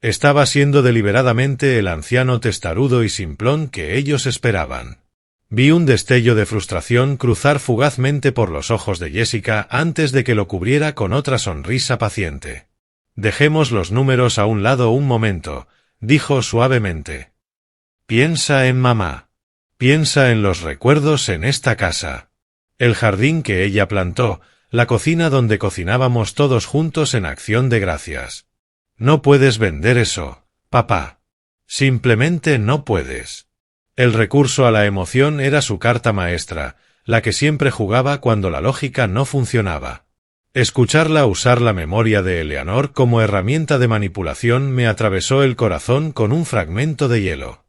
Estaba siendo deliberadamente el anciano testarudo y simplón que ellos esperaban. Vi un destello de frustración cruzar fugazmente por los ojos de Jessica antes de que lo cubriera con otra sonrisa paciente. «Dejemos los números a un lado un momento», dijo suavemente. «Piensa en mamá. Piensa en los recuerdos en esta casa. El jardín que ella plantó, la cocina donde cocinábamos todos juntos en acción de gracias. No puedes vender eso, papá. Simplemente no puedes». El recurso a la emoción era su carta maestra, la que siempre jugaba cuando la lógica no funcionaba. Escucharla usar la memoria de Eleanor como herramienta de manipulación me atravesó el corazón con un fragmento de hielo.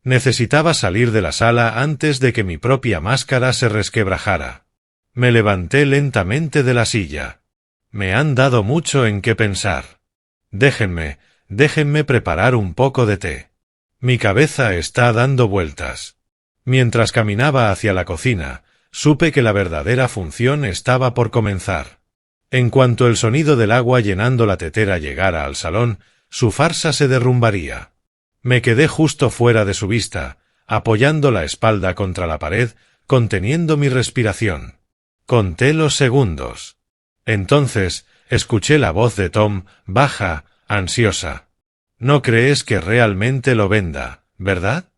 Necesitaba salir de la sala antes de que mi propia máscara se resquebrajara. Me levanté lentamente de la silla. Me han dado mucho en qué pensar. Déjenme preparar un poco de té. Mi cabeza está dando vueltas. Mientras caminaba hacia la cocina, supe que la verdadera función estaba por comenzar. En cuanto el sonido del agua llenando la tetera llegara al salón, su farsa se derrumbaría. Me quedé justo fuera de su vista, apoyando la espalda contra la pared, conteniendo mi respiración. Conté los segundos. Entonces, escuché la voz de Tom, baja, ansiosa. «No crees que realmente lo venda, ¿verdad?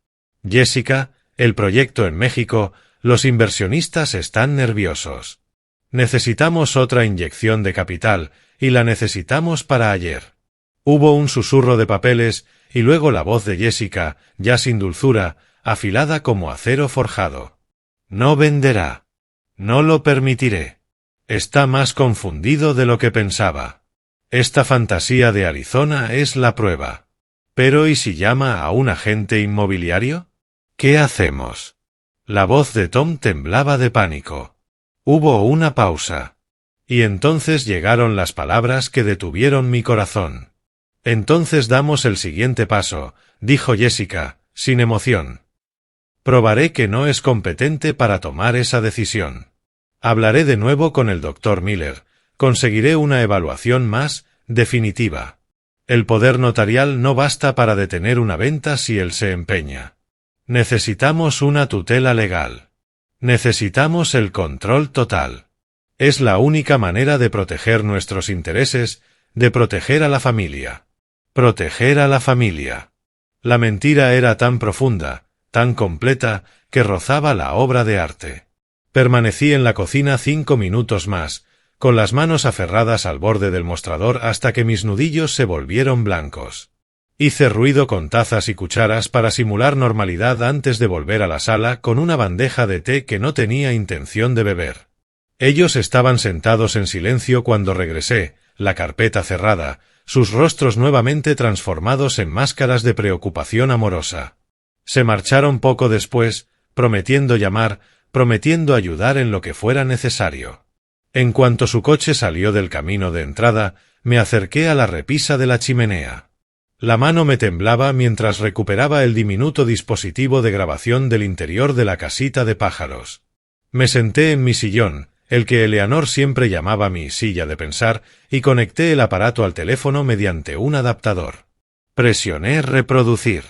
Jessica, el proyecto en México, los inversionistas están nerviosos. Necesitamos otra inyección de capital, y la necesitamos para ayer. Hubo un susurro de papeles, y luego la voz de Jessica, ya sin dulzura, afilada como acero forjado. No venderá. No lo permitiré. Está más confundido de lo que pensaba. Esta fantasía de Arizona es la prueba. Pero ¿y si llama a un agente inmobiliario? ¿Qué hacemos? La voz de Tom temblaba de pánico. Hubo una pausa. Y entonces llegaron las palabras que detuvieron mi corazón. Entonces damos el siguiente paso, dijo Jessica, sin emoción. Probaré que no es competente para tomar esa decisión. Hablaré de nuevo con el Dr. Miller. Conseguiré una evaluación más definitiva. El poder notarial no basta para detener una venta si él se empeña. Necesitamos una tutela legal. Necesitamos el control total. Es la única manera de proteger nuestros intereses, de proteger a la familia. Proteger a la familia. La mentira era tan profunda, tan completa, que rozaba la obra de arte. Permanecí en la cocina 5 minutos más, con las manos aferradas al borde del mostrador hasta que mis nudillos se volvieron blancos. Hice ruido con tazas y cucharas para simular normalidad antes de volver a la sala con una bandeja de té que no tenía intención de beber. Ellos estaban sentados en silencio cuando regresé, la carpeta cerrada, sus rostros nuevamente transformados en máscaras de preocupación amorosa. Se marcharon poco después, prometiendo llamar, prometiendo ayudar en lo que fuera necesario. En cuanto su coche salió del camino de entrada, me acerqué a la repisa de la chimenea. La mano me temblaba mientras recuperaba el diminuto dispositivo de grabación del interior de la casita de pájaros. Me senté en mi sillón, el que Eleanor siempre llamaba mi silla de pensar, y conecté el aparato al teléfono mediante un adaptador. Presioné reproducir.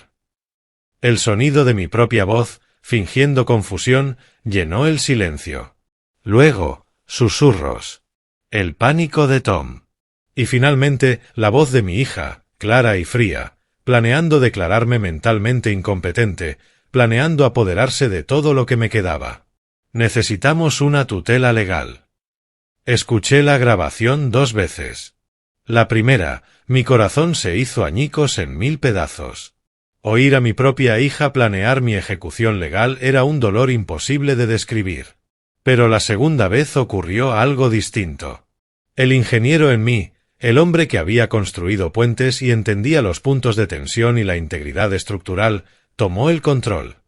El sonido de mi propia voz, fingiendo confusión, llenó el silencio. Luego, susurros. El pánico de Tom. Y finalmente, la voz de mi hija, clara y fría, planeando declararme mentalmente incompetente, planeando apoderarse de todo lo que me quedaba. Necesitamos una tutela legal. Escuché la grabación 2 veces. La primera, mi corazón se hizo añicos en 1000 pedazos. Oír a mi propia hija planear mi ejecución legal era un dolor imposible de describir. Pero la segunda vez ocurrió algo distinto. El ingeniero en mí, el hombre que había construido puentes y entendía los puntos de tensión y la integridad estructural, tomó el control.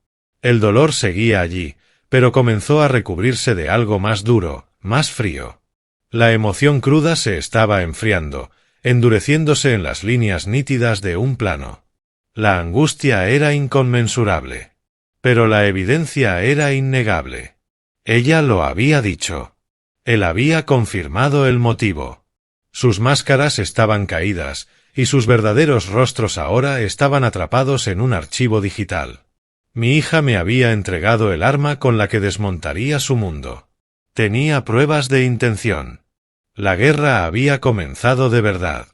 El dolor seguía allí, pero comenzó a recubrirse de algo más duro, más frío. La emoción cruda se estaba enfriando, endureciéndose en las líneas nítidas de un plano. La angustia era inconmensurable. Pero la evidencia era innegable. Ella lo había dicho. Él había confirmado el motivo. Sus máscaras estaban caídas, y sus verdaderos rostros ahora estaban atrapados en un archivo digital. Mi hija me había entregado el arma con la que desmontaría su mundo. Tenía pruebas de intención. La guerra había comenzado de verdad.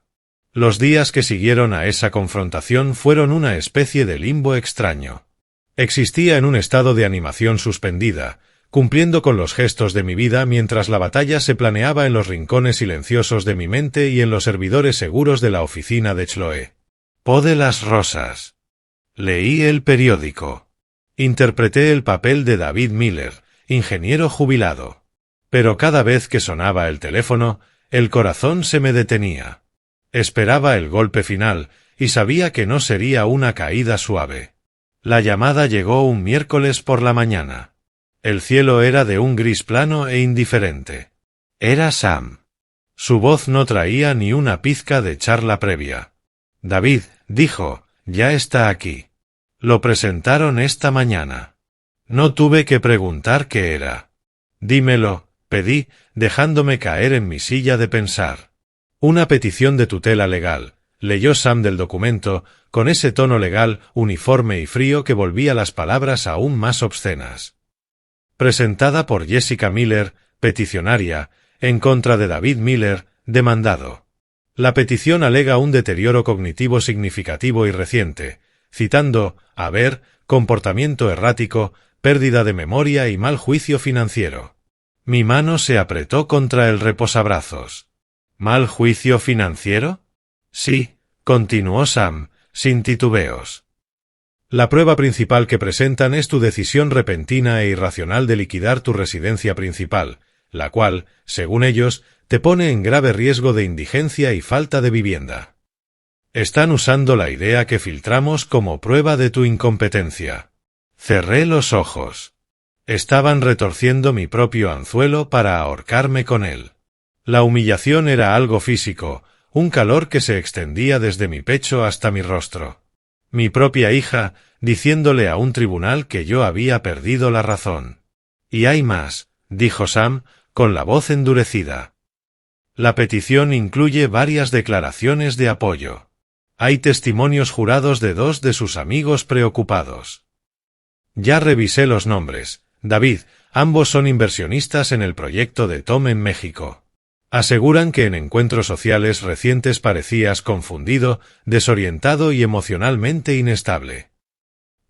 Los días que siguieron a esa confrontación fueron una especie de limbo extraño. Existía en un estado de animación suspendida, cumpliendo con los gestos de mi vida mientras la batalla se planeaba en los rincones silenciosos de mi mente y en los servidores seguros de la oficina de Chloe. Po de las Rosas. Leí el periódico. Interpreté el papel de David Miller, ingeniero jubilado. Pero cada vez que sonaba el teléfono, el corazón se me detenía. Esperaba el golpe final, y sabía que no sería una caída suave. La llamada llegó un miércoles por la mañana. El cielo era de un gris plano e indiferente. Era Sam. Su voz no traía ni una pizca de charla previa. David, dijo, ya está aquí. Lo presentaron esta mañana. No tuve que preguntar qué era. Dímelo, pedí, dejándome caer en mi silla de pensar. Una petición de tutela legal. Leyó Sam del documento, con ese tono legal, uniforme y frío que volvía las palabras aún más obscenas. Presentada por Jessica Miller, peticionaria, en contra de David Miller, demandado. La petición alega un deterioro cognitivo significativo y reciente, citando, comportamiento errático, pérdida de memoria y mal juicio financiero. Mi mano se apretó contra el reposabrazos. ¿Mal juicio financiero? Sí, continuó Sam, sin titubeos. La prueba principal que presentan es tu decisión repentina e irracional de liquidar tu residencia principal, la cual, según ellos, te pone en grave riesgo de indigencia y falta de vivienda. Están usando la idea que filtramos como prueba de tu incompetencia. Cerré los ojos. Estaban retorciendo mi propio anzuelo para ahorcarme con él. La humillación era algo físico, un calor que se extendía desde mi pecho hasta mi rostro. Mi propia hija, diciéndole a un tribunal que yo había perdido la razón. Y hay más, dijo Sam, con la voz endurecida. La petición incluye varias declaraciones de apoyo. Hay testimonios jurados de 2 de sus amigos preocupados. Ya revisé los nombres. David, ambos son inversionistas en el proyecto de Tom en México. Aseguran que en encuentros sociales recientes parecías confundido, desorientado y emocionalmente inestable.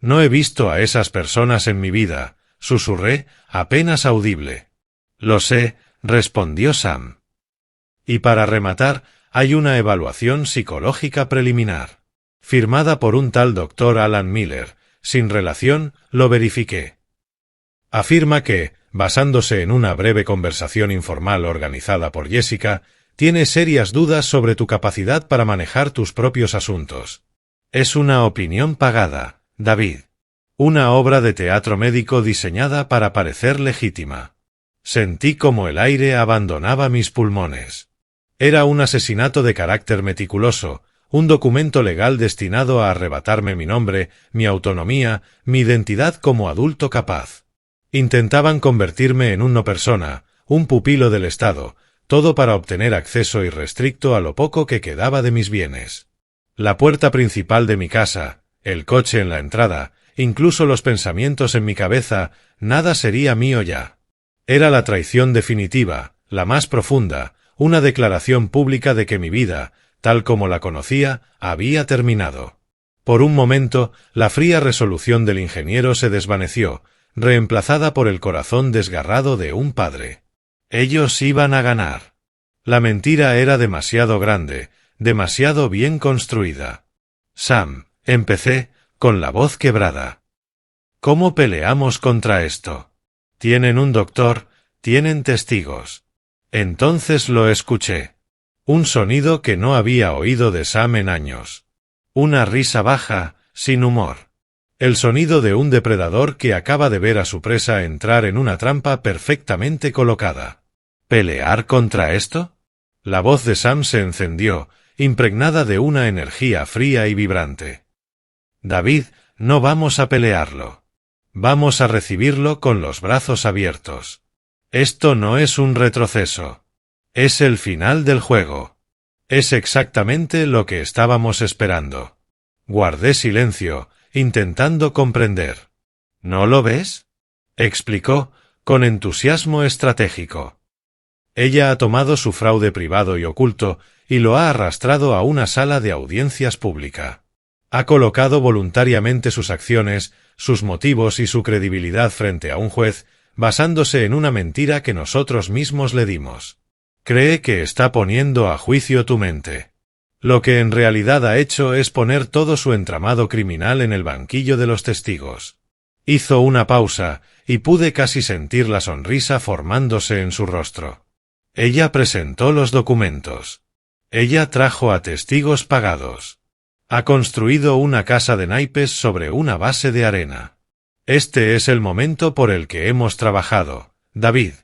No he visto a esas personas en mi vida, susurré, apenas audible. Lo sé, respondió Sam. Y para rematar, hay una evaluación psicológica preliminar. Firmada por un tal Dr. Alan Miller, sin relación, lo verifiqué. Afirma que, basándose en una breve conversación informal organizada por Jessica, tiene serias dudas sobre tu capacidad para manejar tus propios asuntos. Es una opinión pagada, David. Una obra de teatro médico diseñada para parecer legítima. Sentí como el aire abandonaba mis pulmones. Era un asesinato de carácter meticuloso, un documento legal destinado a arrebatarme mi nombre, mi autonomía, mi identidad como adulto capaz. Intentaban convertirme en un no persona, un pupilo del Estado, todo para obtener acceso irrestricto a lo poco que quedaba de mis bienes. La puerta principal de mi casa, el coche en la entrada, incluso los pensamientos en mi cabeza, nada sería mío ya. Era la traición definitiva, la más profunda, una declaración pública de que mi vida, tal como la conocía, había terminado. Por un momento, la fría resolución del ingeniero se desvaneció, reemplazada por el corazón desgarrado de un padre. Ellos iban a ganar. La mentira era demasiado grande, demasiado bien construida. Sam, empecé, con la voz quebrada. ¿Cómo peleamos contra esto? Tienen un doctor, tienen testigos. Entonces lo escuché. Un sonido que no había oído de Sam en años. Una risa baja, sin humor. El sonido de un depredador que acaba de ver a su presa entrar en una trampa perfectamente colocada. ¿Pelear contra esto? La voz de Sam se encendió, impregnada de una energía fría y vibrante. David, no vamos a pelearlo. Vamos a recibirlo con los brazos abiertos. Esto no es un retroceso. Es el final del juego. Es exactamente lo que estábamos esperando. Guardé silencio, intentando comprender. ¿No lo ves? Explicó, con entusiasmo estratégico. Ella ha tomado su fraude privado y oculto y lo ha arrastrado a una sala de audiencias pública. Ha colocado voluntariamente sus acciones, sus motivos y su credibilidad frente a un juez, basándose en una mentira que nosotros mismos le dimos. Cree que está poniendo a juicio tu mente. Lo que en realidad ha hecho es poner todo su entramado criminal en el banquillo de los testigos. Hizo una pausa, y pude casi sentir la sonrisa formándose en su rostro. Ella presentó los documentos. Ella trajo a testigos pagados. Ha construido una casa de naipes sobre una base de arena. Este es el momento por el que hemos trabajado, David.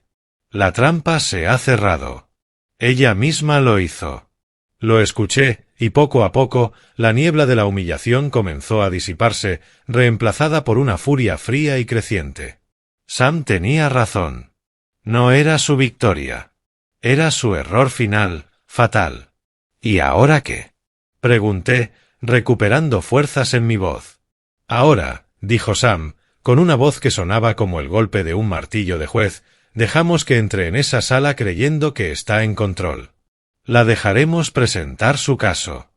La trampa se ha cerrado. Ella misma lo hizo. Lo escuché, y poco a poco, la niebla de la humillación comenzó a disiparse, reemplazada por una furia fría y creciente. Sam tenía razón. No era su victoria. Era su error final, fatal. ¿Y ahora qué? Pregunté, recuperando fuerzas en mi voz. Ahora, dijo Sam, con una voz que sonaba como el golpe de un martillo de juez, dejamos que entre en esa sala creyendo que está en control. La dejaremos presentar su caso.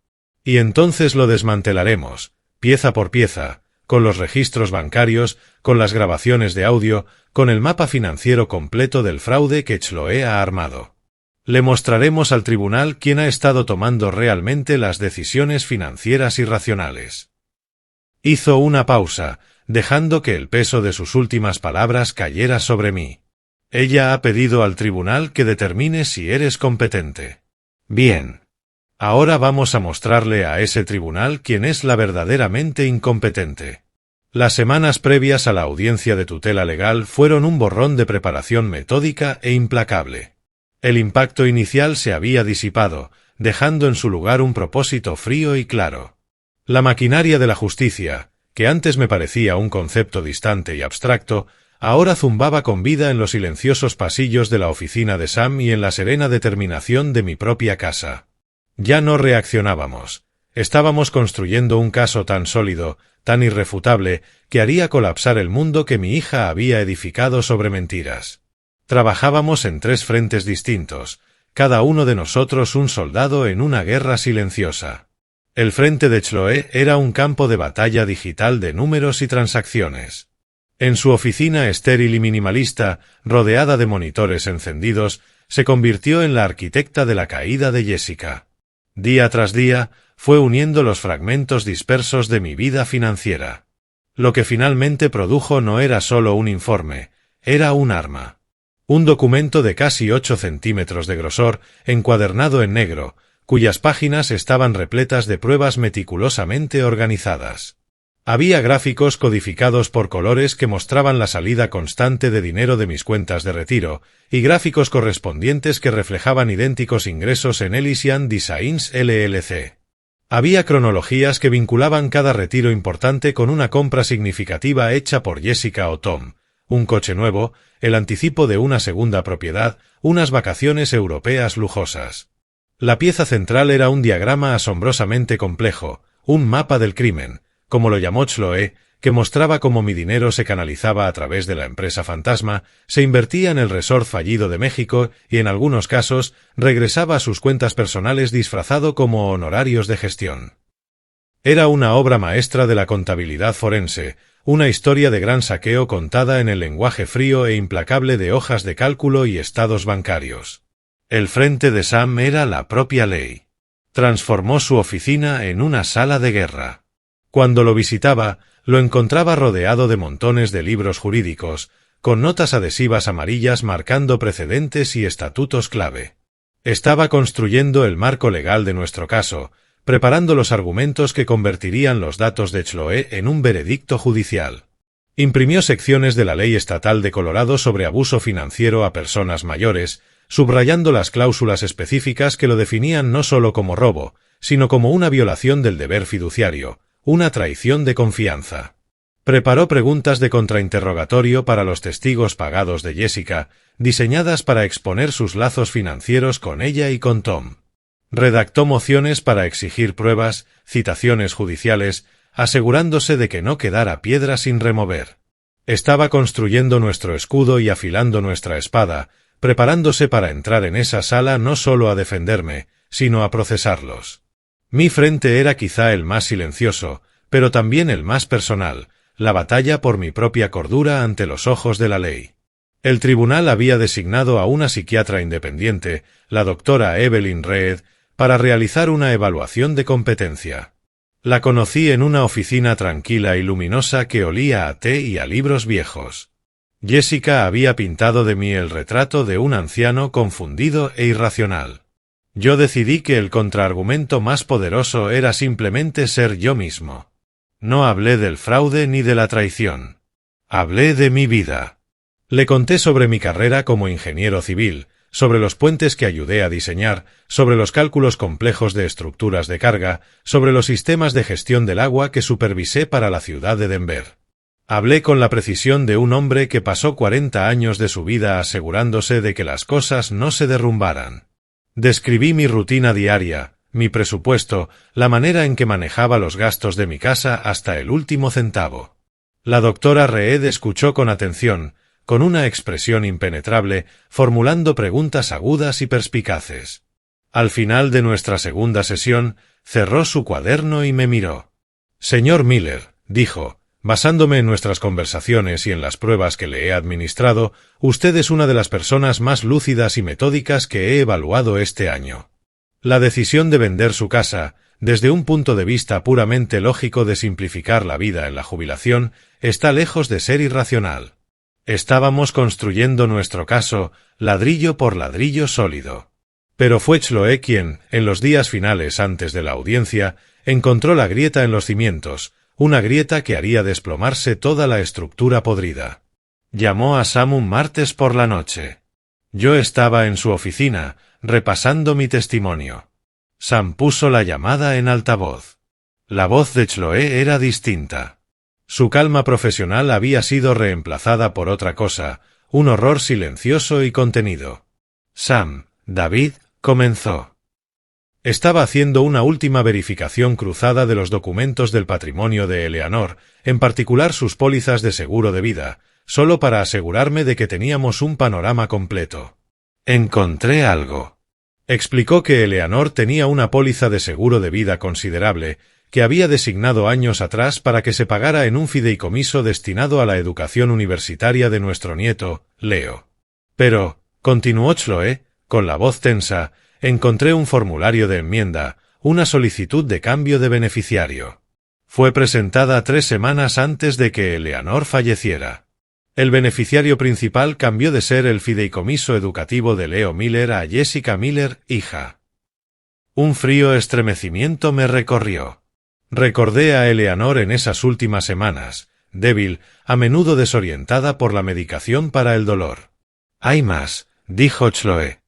Y entonces lo desmantelaremos, pieza por pieza, con los registros bancarios, con las grabaciones de audio, con el mapa financiero completo del fraude que Chloé ha armado. Le mostraremos al tribunal quién ha estado tomando realmente las decisiones financieras irracionales. Hizo una pausa, dejando que el peso de sus últimas palabras cayera sobre mí. Ella ha pedido al tribunal que determine si eres competente. Bien. Ahora vamos a mostrarle a ese tribunal quién es la verdaderamente incompetente. Las semanas previas a la audiencia de tutela legal fueron un borrón de preparación metódica e implacable. El impacto inicial se había disipado, dejando en su lugar un propósito frío y claro. La maquinaria de la justicia, que antes me parecía un concepto distante y abstracto, ahora zumbaba con vida en los silenciosos pasillos de la oficina de Sam y en la serena determinación de mi propia casa. Ya no reaccionábamos. Estábamos construyendo un caso tan sólido, tan irrefutable, que haría colapsar el mundo que mi hija había edificado sobre mentiras. Trabajábamos en 3 frentes distintos, cada uno de nosotros un soldado en una guerra silenciosa. El frente de Chloé era un campo de batalla digital de números y transacciones. En su oficina estéril y minimalista, rodeada de monitores encendidos, se convirtió en la arquitecta de la caída de Jessica. Día tras día, fue uniendo los fragmentos dispersos de mi vida financiera. Lo que finalmente produjo no era solo un informe, era un arma. Un documento de casi 8 centímetros de grosor, encuadernado en negro, cuyas páginas estaban repletas de pruebas meticulosamente organizadas. Había gráficos codificados por colores que mostraban la salida constante de dinero de mis cuentas de retiro, y gráficos correspondientes que reflejaban idénticos ingresos en Elysian Designs LLC. Había cronologías que vinculaban cada retiro importante con una compra significativa hecha por Jessica o Tom, un coche nuevo, el anticipo de una segunda propiedad, unas vacaciones europeas lujosas. La pieza central era un diagrama asombrosamente complejo, un mapa del crimen, como lo llamó Chloé, que mostraba cómo mi dinero se canalizaba a través de la empresa fantasma, se invertía en el resort fallido de México y en algunos casos regresaba a sus cuentas personales disfrazado como honorarios de gestión. Era una obra maestra de la contabilidad forense, una historia de gran saqueo contada en el lenguaje frío e implacable de hojas de cálculo y estados bancarios. El frente de Sam era la propia ley. Transformó su oficina en una sala de guerra. Cuando lo visitaba, lo encontraba rodeado de montones de libros jurídicos, con notas adhesivas amarillas marcando precedentes y estatutos clave. Estaba construyendo el marco legal de nuestro caso, preparando los argumentos que convertirían los datos de Chloé en un veredicto judicial. Imprimió secciones de la ley estatal de Colorado sobre abuso financiero a personas mayores, subrayando las cláusulas específicas que lo definían no solo como robo, sino como una violación del deber fiduciario, una traición de confianza. Preparó preguntas de contrainterrogatorio para los testigos pagados de Jessica, diseñadas para exponer sus lazos financieros con ella y con Tom. Redactó mociones para exigir pruebas, citaciones judiciales, asegurándose de que no quedara piedra sin remover. Estaba construyendo nuestro escudo y afilando nuestra espada, preparándose para entrar en esa sala no solo a defenderme, sino a procesarlos. Mi frente era quizá el más silencioso, pero también el más personal, la batalla por mi propia cordura ante los ojos de la ley. El tribunal había designado a una psiquiatra independiente, la doctora Evelyn Reed, para realizar una evaluación de competencia. La conocí en una oficina tranquila y luminosa que olía a té y a libros viejos. Jessica había pintado de mí el retrato de un anciano confundido e irracional. Yo decidí que el contraargumento más poderoso era simplemente ser yo mismo. No hablé del fraude ni de la traición. Hablé de mi vida. Le conté sobre mi carrera como ingeniero civil, sobre los puentes que ayudé a diseñar, sobre los cálculos complejos de estructuras de carga, sobre los sistemas de gestión del agua que supervisé para la ciudad de Denver. Hablé con la precisión de un hombre que pasó 40 años de su vida asegurándose de que las cosas no se derrumbaran. Describí mi rutina diaria, mi presupuesto, la manera en que manejaba los gastos de mi casa hasta el último centavo. La doctora Reed escuchó con atención, con una expresión impenetrable, formulando preguntas agudas y perspicaces. Al final de nuestra segunda sesión, cerró su cuaderno y me miró. «Señor Miller», dijo, Basándome en nuestras conversaciones y en las pruebas que le he administrado, usted es una de las personas más lúcidas y metódicas que he evaluado este año. La decisión de vender su casa, desde un punto de vista puramente lógico de simplificar la vida en la jubilación, está lejos de ser irracional. Estábamos construyendo nuestro caso, ladrillo por ladrillo sólido. Pero fue Chloe quien, en los días finales antes de la audiencia, encontró la grieta en los cimientos, una grieta que haría desplomarse toda la estructura podrida. Llamó a Sam un martes por la noche. Yo estaba en su oficina, repasando mi testimonio. Sam puso la llamada en altavoz. La voz de Chloe era distinta. Su calma profesional había sido reemplazada por otra cosa, un horror silencioso y contenido. Sam, David, comenzó. Estaba haciendo una última verificación cruzada de los documentos del patrimonio de Eleanor, en particular sus pólizas de seguro de vida, solo para asegurarme de que teníamos un panorama completo. Encontré algo. Explicó que Eleanor tenía una póliza de seguro de vida considerable, que había designado años atrás para que se pagara en un fideicomiso destinado a la educación universitaria de nuestro nieto, Leo. Pero, continuó Chloe, con la voz tensa, encontré un formulario de enmienda, una solicitud de cambio de beneficiario. Fue presentada 3 semanas antes de que Eleanor falleciera. El beneficiario principal cambió de ser el fideicomiso educativo de Leo Miller a Jessica Miller, hija. Un frío estremecimiento me recorrió. Recordé a Eleanor en esas últimas semanas, débil, a menudo desorientada por la medicación para el dolor. Hay más, dijo Chloe.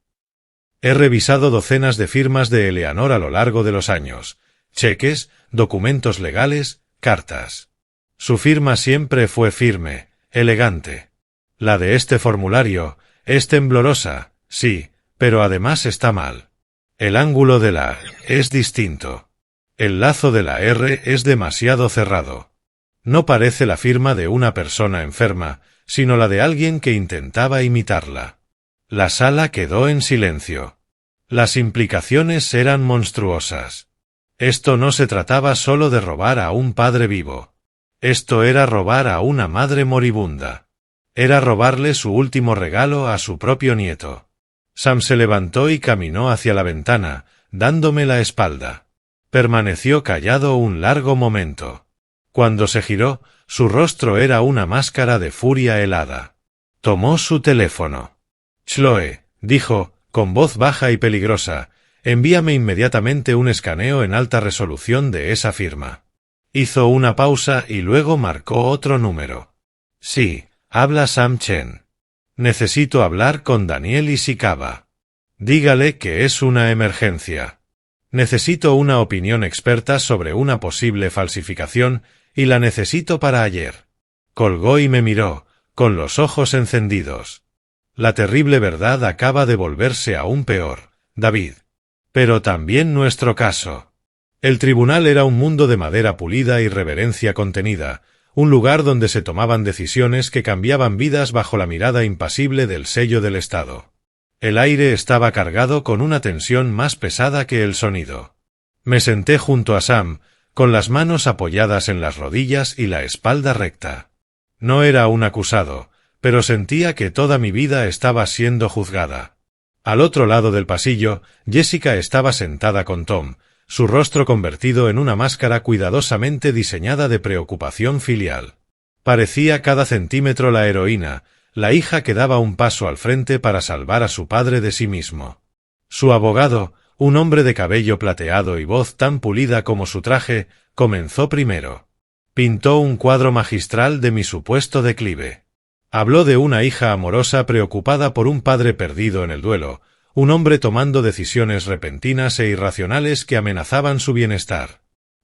He revisado docenas de firmas de Eleanor a lo largo de los años, cheques, documentos legales, cartas. Su firma siempre fue firme, elegante. La de este formulario es temblorosa, sí, pero además está mal. El ángulo de la es distinto. El lazo de la R es demasiado cerrado. No parece la firma de una persona enferma, sino la de alguien que intentaba imitarla. La sala quedó en silencio. Las implicaciones eran monstruosas. Esto no se trataba solo de robar a un padre vivo. Esto era robar a una madre moribunda. Era robarle su último regalo a su propio nieto. Sam se levantó y caminó hacia la ventana, dándome la espalda. Permaneció callado un largo momento. Cuando se giró, su rostro era una máscara de furia helada. Tomó su teléfono. Chloe, dijo, con voz baja y peligrosa, envíame inmediatamente un escaneo en alta resolución de esa firma. Hizo una pausa y luego marcó otro número. Sí, habla Sam Chen. Necesito hablar con Daniel Ishikawa. Dígale que es una emergencia. Necesito una opinión experta sobre una posible falsificación y la necesito para ayer. Colgó y me miró, con los ojos encendidos. La terrible verdad acaba de volverse aún peor, David. Pero también nuestro caso. El tribunal era un mundo de madera pulida y reverencia contenida, un lugar donde se tomaban decisiones que cambiaban vidas bajo la mirada impasible del sello del Estado. El aire estaba cargado con una tensión más pesada que el sonido. Me senté junto a Sam, con las manos apoyadas en las rodillas y la espalda recta. No era un acusado, pero sentía que toda mi vida estaba siendo juzgada. Al otro lado del pasillo, Jessica estaba sentada con Tom, su rostro convertido en una máscara cuidadosamente diseñada de preocupación filial. Parecía cada centímetro la heroína, la hija que daba un paso al frente para salvar a su padre de sí mismo. Su abogado, un hombre de cabello plateado y voz tan pulida como su traje, comenzó primero. Pintó un cuadro magistral de mi supuesto declive. Habló de una hija amorosa preocupada por un padre perdido en el duelo, un hombre tomando decisiones repentinas e irracionales que amenazaban su bienestar.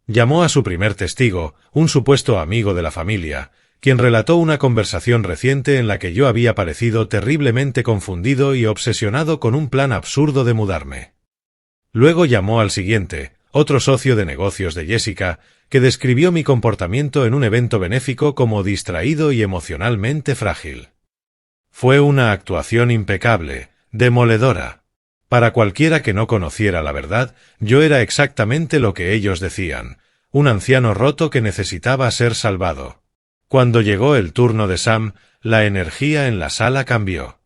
Llamó a su primer testigo, un supuesto amigo de la familia, quien relató una conversación reciente en la que yo había parecido terriblemente confundido y obsesionado con un plan absurdo de mudarme. Luego llamó al siguiente, otro socio de negocios de Jessica, que describió mi comportamiento en un evento benéfico como distraído y emocionalmente frágil. Fue una actuación impecable, demoledora. Para cualquiera que no conociera la verdad, yo era exactamente lo que ellos decían, un anciano roto que necesitaba ser salvado. Cuando llegó el turno de Sam, la energía en la sala cambió.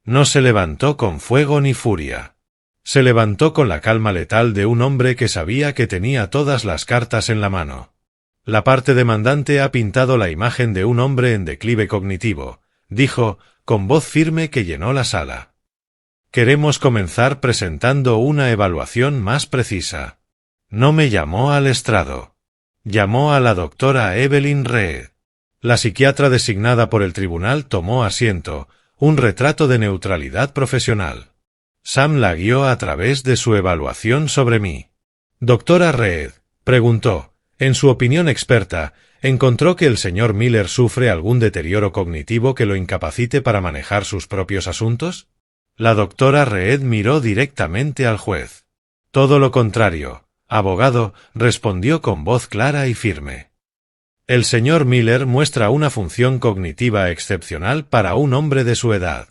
No se levantó con fuego ni furia. Se levantó con la calma letal de un hombre que sabía que tenía todas las cartas en la mano. La parte demandante ha pintado la imagen de un hombre en declive cognitivo, dijo, con voz firme que llenó la sala. Queremos comenzar presentando una evaluación más precisa. No me llamó al estrado. Llamó a la doctora Evelyn Reed. La psiquiatra designada por el tribunal tomó asiento, un retrato de neutralidad profesional. Sam la guió a través de su evaluación sobre mí. Doctora Reed, preguntó, en su opinión experta, ¿encontró que el señor Miller sufre algún deterioro cognitivo que lo incapacite para manejar sus propios asuntos? La doctora Reed miró directamente al juez. Todo lo contrario, abogado, respondió con voz clara y firme. El señor Miller muestra una función cognitiva excepcional para un hombre de su edad.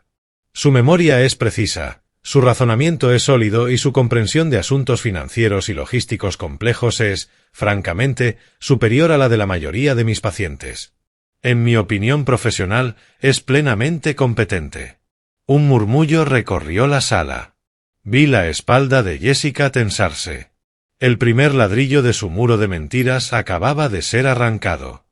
Su memoria es precisa, su razonamiento es sólido y su comprensión de asuntos financieros y logísticos complejos es, francamente, superior a la de la mayoría de mis pacientes. En mi opinión profesional, es plenamente competente. Un murmullo recorrió la sala. Vi la espalda de Jessica tensarse. El primer ladrillo de su muro de mentiras acababa de ser arrancado.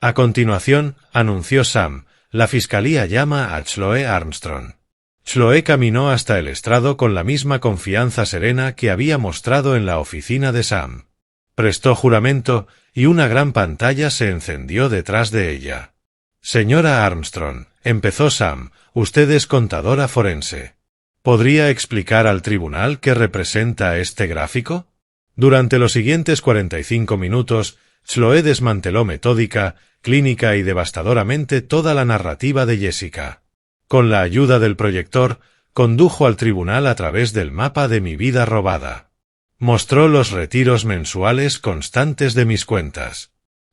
A continuación, anunció Sam, la fiscalía llama a Chloe Armstrong. Chloe caminó hasta el estrado con la misma confianza serena que había mostrado en la oficina de Sam. Prestó juramento y una gran pantalla se encendió detrás de ella. Señora Armstrong, empezó Sam, usted es contadora forense. ¿Podría explicar al tribunal qué representa este gráfico? Durante los siguientes 45 minutos, Chloe desmanteló metódica, clínica y devastadoramente toda la narrativa de Jessica. Con la ayuda del proyector, condujo al tribunal a través del mapa de mi vida robada. Mostró los retiros mensuales constantes de mis cuentas.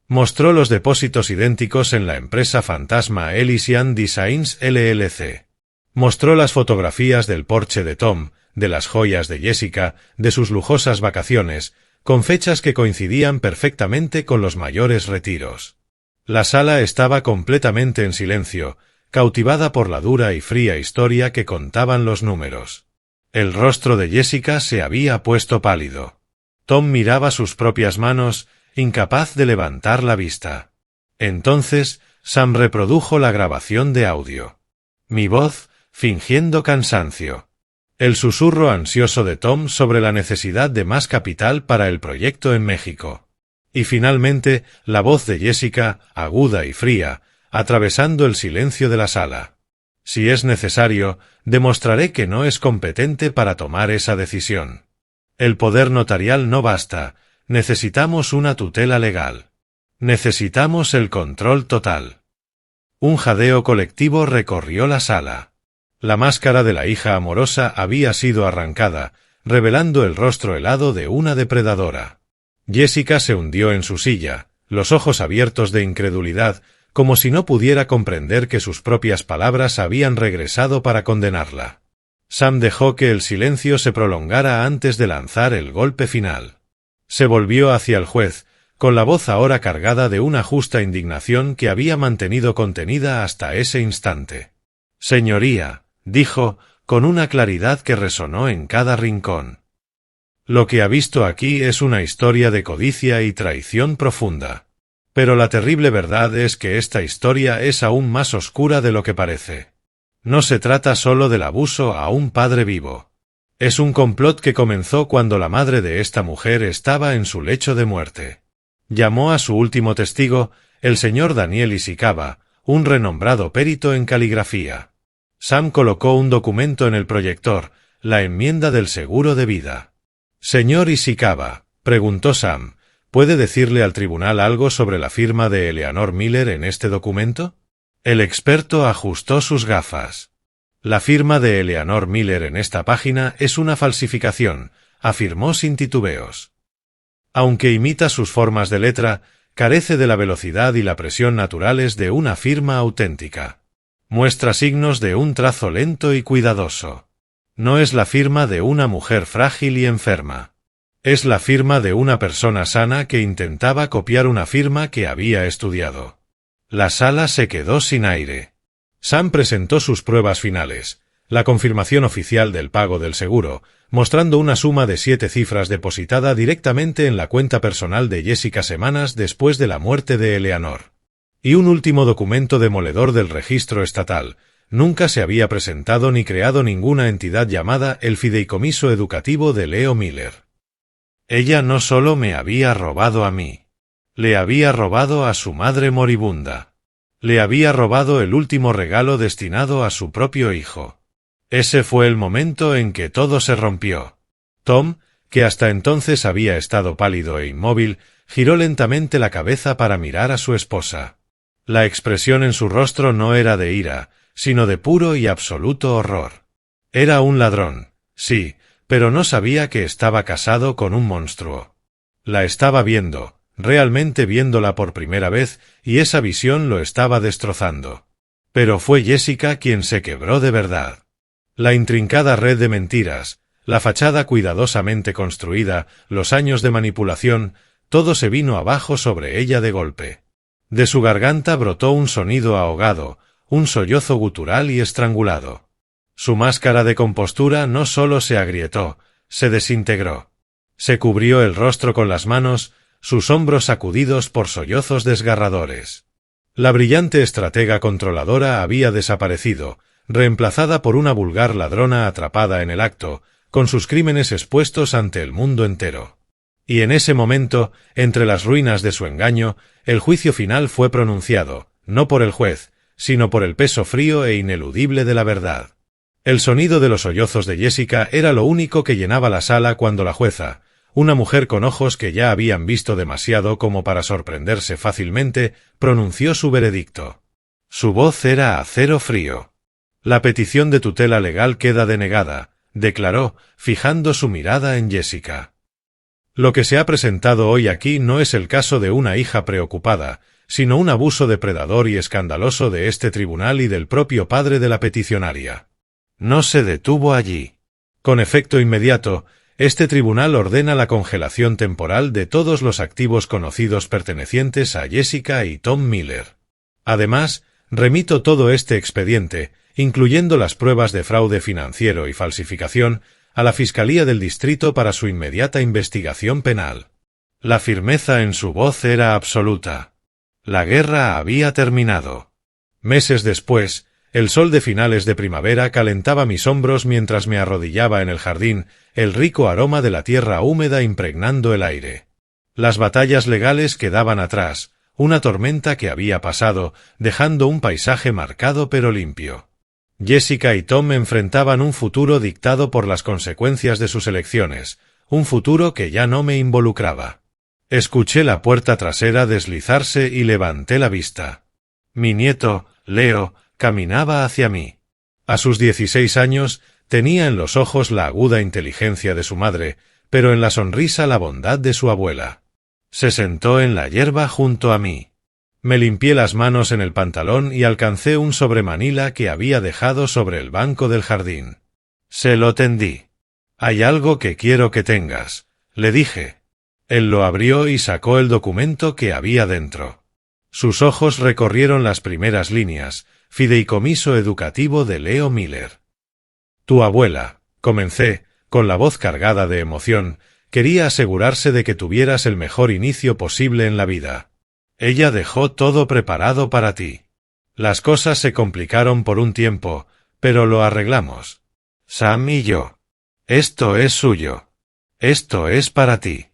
Mostró los depósitos idénticos en la empresa fantasma Elysian Designs LLC. Mostró las fotografías del Porsche de Tom, de las joyas de Jessica, de sus lujosas vacaciones, con fechas que coincidían perfectamente con los mayores retiros. La sala estaba completamente en silencio, cautivada por la dura y fría historia que contaban los números. El rostro de Jessica se había puesto pálido. Tom miraba sus propias manos, incapaz de levantar la vista. Entonces, Sam reprodujo la grabación de audio. Mi voz, fingiendo cansancio. El susurro ansioso de Tom sobre la necesidad de más capital para el proyecto en México. Y finalmente, la voz de Jessica, aguda y fría, atravesando el silencio de la sala. Si es necesario, demostraré que no es competente para tomar esa decisión. El poder notarial no basta, necesitamos una tutela legal. Necesitamos el control total. Un jadeo colectivo recorrió la sala. La máscara de la hija amorosa había sido arrancada, revelando el rostro helado de una depredadora. Jessica se hundió en su silla, los ojos abiertos de incredulidad, como si no pudiera comprender que sus propias palabras habían regresado para condenarla. Sam dejó que el silencio se prolongara antes de lanzar el golpe final. Se volvió hacia el juez, con la voz ahora cargada de una justa indignación que había mantenido contenida hasta ese instante. Señoría, dijo, con una claridad que resonó en cada rincón. Lo que ha visto aquí es una historia de codicia y traición profunda. Pero la terrible verdad es que esta historia es aún más oscura de lo que parece. No se trata solo del abuso a un padre vivo. Es un complot que comenzó cuando la madre de esta mujer estaba en su lecho de muerte. Llamó a su último testigo, el señor Daniel Ishikawa, un renombrado perito en caligrafía. Sam colocó un documento en el proyector, la enmienda del seguro de vida. Señor Ishikawa, preguntó Sam, ¿puede decirle al tribunal algo sobre la firma de Eleanor Miller en este documento? El experto ajustó sus gafas. La firma de Eleanor Miller en esta página es una falsificación, afirmó sin titubeos. Aunque imita sus formas de letra, carece de la velocidad y la presión naturales de una firma auténtica. Muestra signos de un trazo lento y cuidadoso. No es la firma de una mujer frágil y enferma. Es la firma de una persona sana que intentaba copiar una firma que había estudiado. La sala se quedó sin aire. Sam presentó sus pruebas finales, la confirmación oficial del pago del seguro, mostrando una suma de 7 cifras depositada directamente en la cuenta personal de Jessica semanas después de la muerte de Eleanor. Y un último documento demoledor del registro estatal. Nunca se había presentado ni creado ninguna entidad llamada el Fideicomiso Educativo de Leo Miller. Ella no solo me había robado a mí. Le había robado a su madre moribunda. Le había robado el último regalo destinado a su propio hijo. Ese fue el momento en que todo se rompió. Tom, que hasta entonces había estado pálido e inmóvil, giró lentamente la cabeza para mirar a su esposa. La expresión en su rostro no era de ira, sino de puro y absoluto horror. Era un ladrón, sí, pero no sabía que estaba casado con un monstruo. La estaba viendo, realmente viéndola por primera vez, y esa visión lo estaba destrozando. Pero fue Jessica quien se quebró de verdad. La intrincada red de mentiras, la fachada cuidadosamente construida, los años de manipulación, todo se vino abajo sobre ella de golpe. De su garganta brotó un sonido ahogado, un sollozo gutural y estrangulado. Su máscara de compostura no solo se agrietó, se desintegró. Se cubrió el rostro con las manos, sus hombros sacudidos por sollozos desgarradores. La brillante estratega controladora había desaparecido, reemplazada por una vulgar ladrona atrapada en el acto, con sus crímenes expuestos ante el mundo entero. Y en ese momento, entre las ruinas de su engaño, el juicio final fue pronunciado, no por el juez, sino por el peso frío e ineludible de la verdad. El sonido de los sollozos de Jessica era lo único que llenaba la sala cuando la jueza, una mujer con ojos que ya habían visto demasiado como para sorprenderse fácilmente, pronunció su veredicto. Su voz era acero frío. La petición de tutela legal queda denegada, declaró, fijando su mirada en Jessica. Lo que se ha presentado hoy aquí no es el caso de una hija preocupada, sino un abuso depredador y escandaloso de este tribunal y del propio padre de la peticionaria. No se detuvo allí. Con efecto inmediato, este tribunal ordena la congelación temporal de todos los activos conocidos pertenecientes a Jessica y Tom Miller. Además, remito todo este expediente, incluyendo las pruebas de fraude financiero y falsificación, a la Fiscalía del Distrito para su inmediata investigación penal. La firmeza en su voz era absoluta. La guerra había terminado. Meses después, el sol de finales de primavera calentaba mis hombros mientras me arrodillaba en el jardín, el rico aroma de la tierra húmeda impregnando el aire. Las batallas legales quedaban atrás, una tormenta que había pasado, dejando un paisaje marcado pero limpio. Jessica y Tom enfrentaban un futuro dictado por las consecuencias de sus elecciones, un futuro que ya no me involucraba. Escuché la puerta trasera deslizarse y levanté la vista. Mi nieto, Leo, caminaba hacia mí. A sus 16 años, tenía en los ojos la aguda inteligencia de su madre, pero en la sonrisa la bondad de su abuela. Se sentó en la hierba junto a mí. Me limpié las manos en el pantalón y alcancé un sobremanila que había dejado sobre el banco del jardín. Se lo tendí. «Hay algo que quiero que tengas», le dije. Él lo abrió y sacó el documento que había dentro. Sus ojos recorrieron las primeras líneas. Fideicomiso Educativo de Leo Miller. Tu abuela, comencé, con la voz cargada de emoción, quería asegurarse de que tuvieras el mejor inicio posible en la vida. Ella dejó todo preparado para ti. Las cosas se complicaron por un tiempo, pero lo arreglamos. Sam y yo. Esto es suyo. Esto es para ti.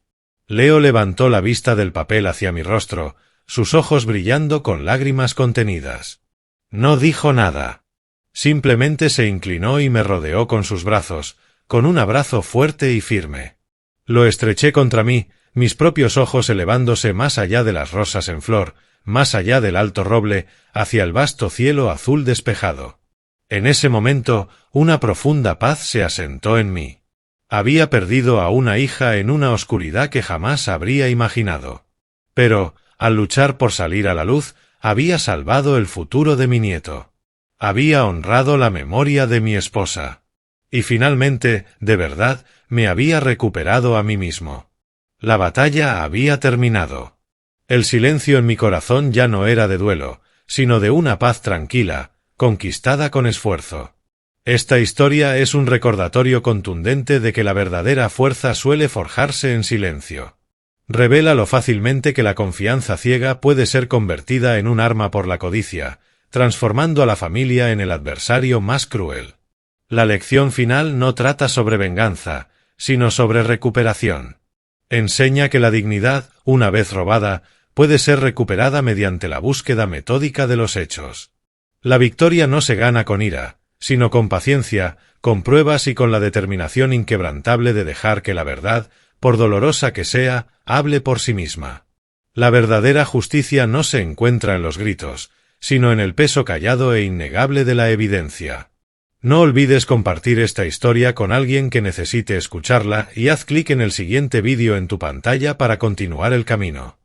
Leo levantó la vista del papel hacia mi rostro, sus ojos brillando con lágrimas contenidas. No dijo nada. Simplemente se inclinó y me rodeó con sus brazos, con un abrazo fuerte y firme. Lo estreché contra mí, mis propios ojos elevándose más allá de las rosas en flor, más allá del alto roble, hacia el vasto cielo azul despejado. En ese momento, una profunda paz se asentó en mí. Había perdido a una hija en una oscuridad que jamás habría imaginado. Pero, al luchar por salir a la luz, había salvado el futuro de mi nieto. Había honrado la memoria de mi esposa. Y finalmente, de verdad, me había recuperado a mí mismo. La batalla había terminado. El silencio en mi corazón ya no era de duelo, sino de una paz tranquila, conquistada con esfuerzo. Esta historia es un recordatorio contundente de que la verdadera fuerza suele forjarse en silencio. Revela lo fácilmente que la confianza ciega puede ser convertida en un arma por la codicia, transformando a la familia en el adversario más cruel. La lección final no trata sobre venganza, sino sobre recuperación. Enseña que la dignidad, una vez robada, puede ser recuperada mediante la búsqueda metódica de los hechos. La victoria no se gana con ira, sino con paciencia, con pruebas y con la determinación inquebrantable de dejar que la verdad, por dolorosa que sea, hable por sí misma. La verdadera justicia no se encuentra en los gritos, sino en el peso callado e innegable de la evidencia. No olvides compartir esta historia con alguien que necesite escucharla y haz clic en el siguiente vídeo en tu pantalla para continuar el camino.